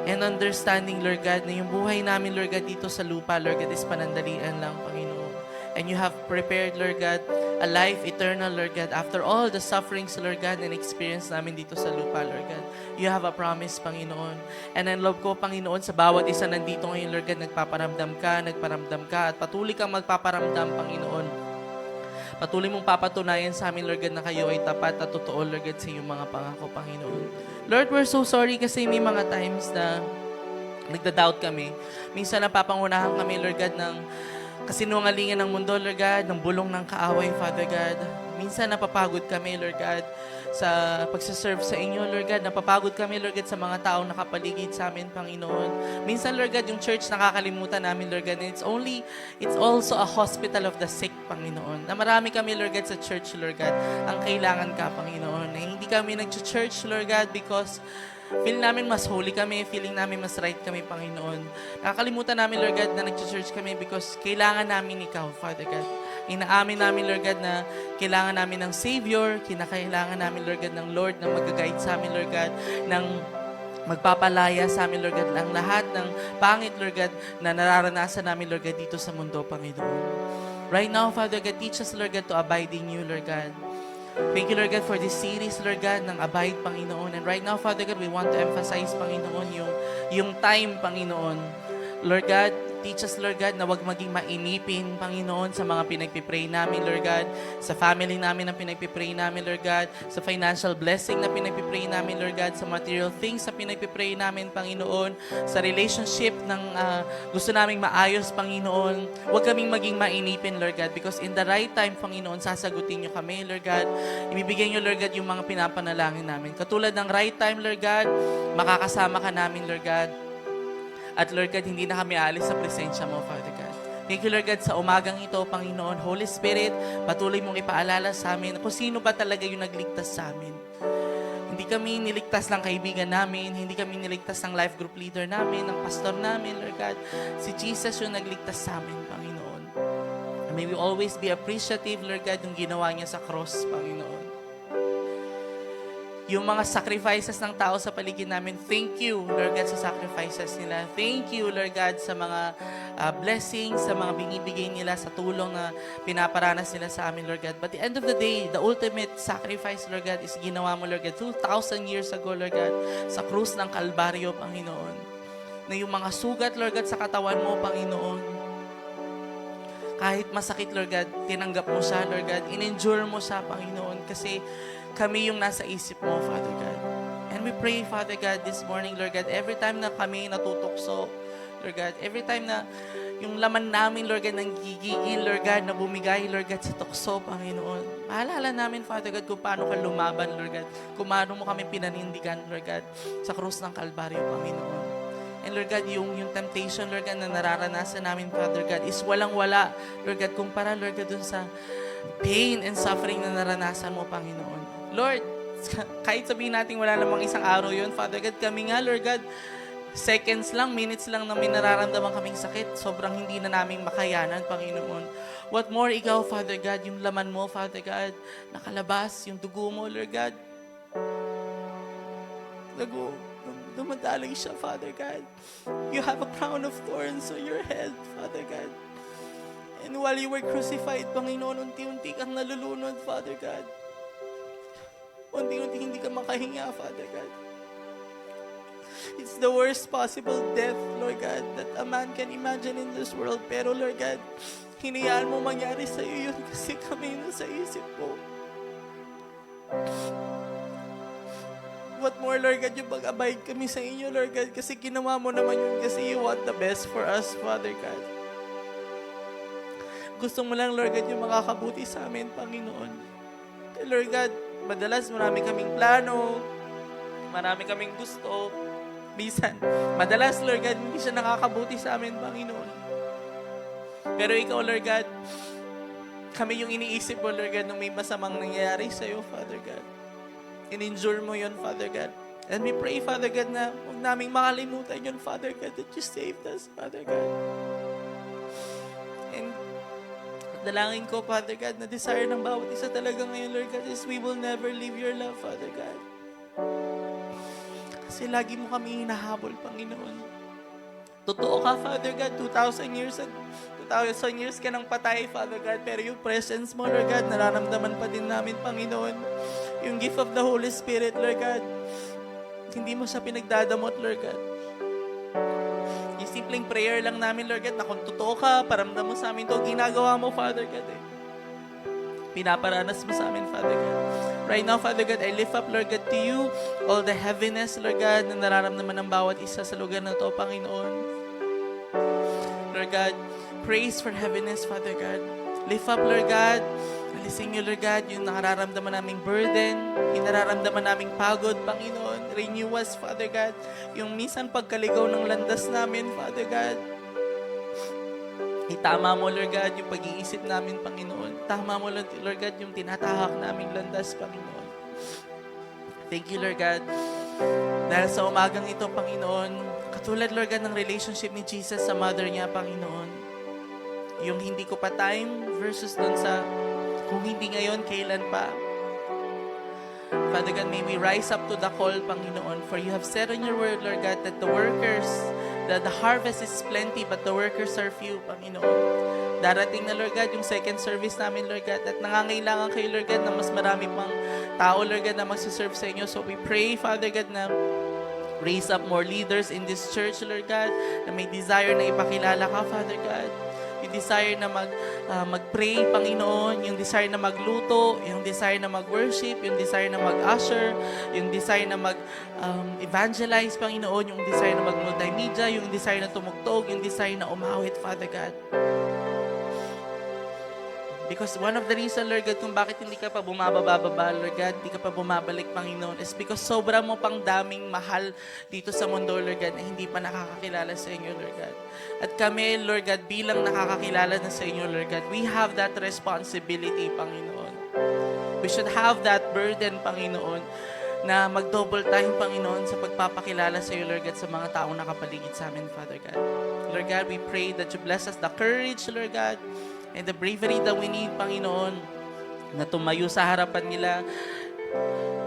Speaker 2: and understanding, Lord God, na yung buhay namin, Lord God, dito sa lupa, Lord God, is panandalian lang, Panginoon. And you have prepared, Lord God, a life eternal, Lord God, after all the sufferings, Lord God, and experience namin dito sa lupa, Lord God. You have a promise, Panginoon. And I love ko, Panginoon, sa bawat isa nandito ngayon, Lord God, nagpaparamdam ka, at patuloy kang magpaparamdam, Panginoon. Patuloy mong papatunayan sa amin, Lord God, na kayo ay tapat at totoo, Lord God, sa iyong mga pangako, Panginoon. Lord, we're so sorry kasi may mga times na nagda-doubt kami. Minsan napapangunahan kami, Lord God, ng kasinungalingan ng mundo, Lord God, ng bulong ng kaaway, Father God. Minsan napapagod kami, Lord God, sa pagsaserve sa inyo, Lord God. Napapagod kami, Lord God, sa mga taong nakapaligid sa amin, Panginoon. Minsan, Lord God, yung church nakakalimutan namin, Lord God. And it's also a hospital of the sick, Panginoon. Na marami kami, Lord God, sa church, Lord God, ang kailangan ka, Panginoon. Na hindi kami nag-church, Lord God, because feel namin mas holy kami, feeling namin mas right kami, Panginoon. Nakakalimutan namin, Lord God, na nag-church kami because kailangan namin Ikaw, Father God. Inaamin namin, Lord God, na kailangan namin ng Savior, kinakailangan namin, Lord God, ng Lord na mag-guide sa amin, Lord God, ng magpapalaya sa amin, Lord God, ang lahat ng pangit, Lord God, na nararanasan namin, Lord God, dito sa mundo, Panginoon. Right now, Father God, teach us, Lord God, to abide in You, Lord God. Thank you, Lord God, for this series, Lord God, ng Abide, Panginoon. And right now, Father God, we want to emphasize, Panginoon, yung time, Panginoon. Lord God, teach us, Lord God, na huwag maging mainipin, Panginoon, sa mga pinagpipray namin, Lord God, sa family namin na pinagpipray namin, Lord God, sa financial blessing na pinagpipray namin, Lord God, sa material things na pinagpipray namin, Panginoon, sa relationship ng gusto naming maayos, Panginoon. Huwag kaming maging mainipin, Lord God, because in the right time, Panginoon, sasagutin niyo kami, Lord God. Ibibigay niyo, Lord God, yung mga pinapanalangin namin. Katulad ng right time, Lord God, makakasama ka namin, Lord God. At Lord God, hindi na kami alis sa presensya mo, Father God. Thank you, Lord God, sa umagang ito, Panginoon. Holy Spirit, patuloy mong ipaalala sa amin kung sino ba talaga yung nagligtas sa amin. Hindi kami niligtas ng kaibigan namin, hindi kami niligtas ng life group leader namin, ng pastor namin, Lord God. Si Jesus yung nagligtas sa amin, Panginoon. And may we always be appreciative, Lord God, yung ginawa niya sa cross, Panginoon. Yung mga sacrifices ng tao sa paligid namin, thank you, Lord God, sa sacrifices nila. Thank you, Lord God, sa mga blessings, sa mga binibigay nila, sa tulong na pinaparanas nila sa amin, Lord God. But at the end of the day, the ultimate sacrifice, Lord God, is ginawa mo, Lord God, 2,000 years ago, Lord God, sa krus ng Kalbaryo, Panginoon. Na yung mga sugat, Lord God, sa katawan mo, Panginoon, kahit masakit, Lord God, tinanggap mo siya, Lord God, in-endure mo siya, Panginoon, kasi kami yung nasa isip mo, Father God. And we pray, Father God, this morning, Lord God, every time na kami natutokso, Lord God, every time na yung laman namin, Lord God, nang gigigil, Lord God, na bumigay, Lord God, sa tukso, Panginoon. Maalala namin, Father God, kung paano ka lumaban, Lord God, kung paano mo kami pinanindigan, Lord God, sa krus ng Kalbaryo, Panginoon. And Lord God, yung temptation, Lord God, na nararanasan namin, Father God, is walang-wala, Lord God, kumpara, Lord God, dun sa pain and suffering na naranasan mo, Panginoon. Lord, kahit sabihin natin wala namang isang araw yun, Father God, kami nga, Lord God, seconds lang, minutes lang na may nararamdaman kaming sakit. Sobrang hindi na namin makayanan, Panginoon. What more, ikaw, Father God, yung laman mo, Father God, nakalabas, yung dugo mo, Lord God. Dumadaloy siya, Father God. You have a crown of thorns on your head, Father God. And while you were crucified, Panginoon, unti-unti kang nalulunod, Father God. Unti-unti hindi ka makahinga, Father God. It's the worst possible death, Lord God, that a man can imagine in this world. Pero, Lord God, hinayaan mo mangyari sa'yo yun kasi kami na sa isip mo. What more, Lord God, yung pag-abide kami sa inyo, Lord God, kasi ginawa mo naman yun kasi you want the best for us, Father God. Gusto mo lang, Lord God, yung makakabuti sa amin, Panginoon. Lord God, madalas marami kaming plano, marami kaming gusto. Bisan, madalas, Lord God, hindi siya nakakabuti sa amin, Panginoon. Pero ikaw, Lord God, kami yung iniisip mo, Lord God, nung may masamang nangyayari sa'yo, Father God. In-endure mo yun, Father God. And we pray, Father God, na huwag naming makalimutan yun, Father God, that you saved us, Father God. And dalangin ko, Father God, na desire ng bawat isa talaga ngayon, Lord God, is we will never leave your love, Father God. Kasi lagi mo kami hinahabol, Panginoon. Totoo ka, Father God, 2,000 years ka nang patay, Father God, pero yung presence mo, Lord God, nararamdaman pa din namin, Panginoon. Yung gift of the Holy Spirit, Lord God, hindi mo siya pinagdadamot, Lord God. Yung simpleng prayer lang namin, Lord God, na kung totoo ka, paramdam mo sa amin to, ginagawa mo, Father God, eh. Pinaparanas mo sa amin, Father God. Right now, Father God, I lift up, Lord God, to you all the heaviness, Lord God, na nararamdaman ng bawat isa sa lugar na to, Panginoon. Lord God, praise for heaviness, Father God. Lift up, Lord God, alisin niyo, Lord God, yung nararamdaman naming burden, yung nararamdaman naming pagod, Panginoon. Renew us, Father God. Yung minsan pagkaligaw ng landas namin, Father God. Itama mo, Lord God, yung pag-iisip namin, Panginoon. Tama mo, Lord God, yung tinatahak naming landas, Panginoon. Thank you, Lord God. Dahil sa umagang ito, Panginoon, katulad, Lord God, ng relationship ni Jesus sa mother niya, Panginoon. Yung hindi ko pa time versus dun sa kung hindi ngayon, kailan pa. Father God, may we rise up to the call, Panginoon, for you have said in your word, Lord God, that the harvest is plenty, but the workers are few, Panginoon. Darating na, Lord God, yung second service namin, Lord God, at nangangailangan kayo, Lord God, na mas marami pang tao, Lord God, na magsiserve sa inyo. So we pray, Father God, na raise up more leaders in this church, Lord God, na may desire na ipakilala ka, Father God. Yung desire na mag-pray, Panginoon, yung desire na magluto, yung desire na mag-worship, yung desire na mag-usher, yung desire na mag-evangelize, Panginoon, yung desire na mag-multimedia, yung desire na tumugtog, yung desire na umawit, Father God. Because one of the reason, Lord God, kung bakit hindi ka pa bumababa, Lord God, hindi ka pa bumabalik, Panginoon, is because sobra mo pang daming mahal dito sa mundo, Lord God, na hindi pa nakakakilala sa inyo, Lord God. At kami, Lord God, bilang nakakakilala na sa inyo, Lord God, we have that responsibility, Panginoon. We should have that burden, Panginoon, na mag-double time, Panginoon, sa pagpapakilala sa iyo, Lord God, sa mga taong nakapaligid sa amin, Father God. Lord God, we pray that you bless us the courage, Lord God, and the bravery that we need, Panginoon, na tumayo sa harapan nila,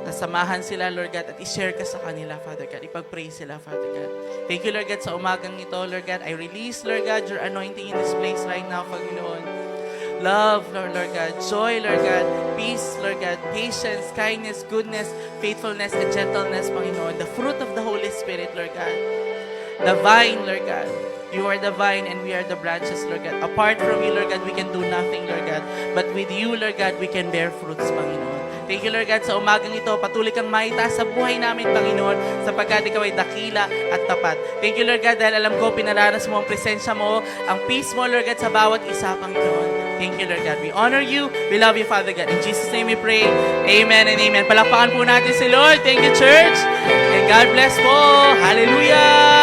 Speaker 2: na samahan sila, Lord God, at i-share ka sa kanila, Father God. Ipag-pray sila, Father God. Thank you, Lord God, sa umagang ito, Lord God. I release, Lord God, your anointing in this place right now, Panginoon. Love, Lord God. Joy, Lord God. Peace, Lord God. Patience, kindness, goodness, faithfulness, and gentleness, Panginoon. The fruit of the Holy Spirit, Lord God. The vine, Lord God. You are the vine and we are the branches, Lord God. Apart from you, Lord God, we can do nothing, Lord God. But with you, Lord God, we can bear fruits, Panginoon. Thank you, Lord God, sa umagang ito. Patuloy kang maitaas sa buhay namin, Panginoon, sapagkat ikaw ay dakila at tapat. Thank you, Lord God, dahil alam ko, pinaranas mo ang presensya mo, ang peace mo, Lord God, sa bawat isa, Panginoon. Thank you, Lord God. We honor you. We love you, Father God. In Jesus' name we pray. Amen and amen. Palakpakan po natin si Lord. Thank you, church. And God bless po. Hallelujah.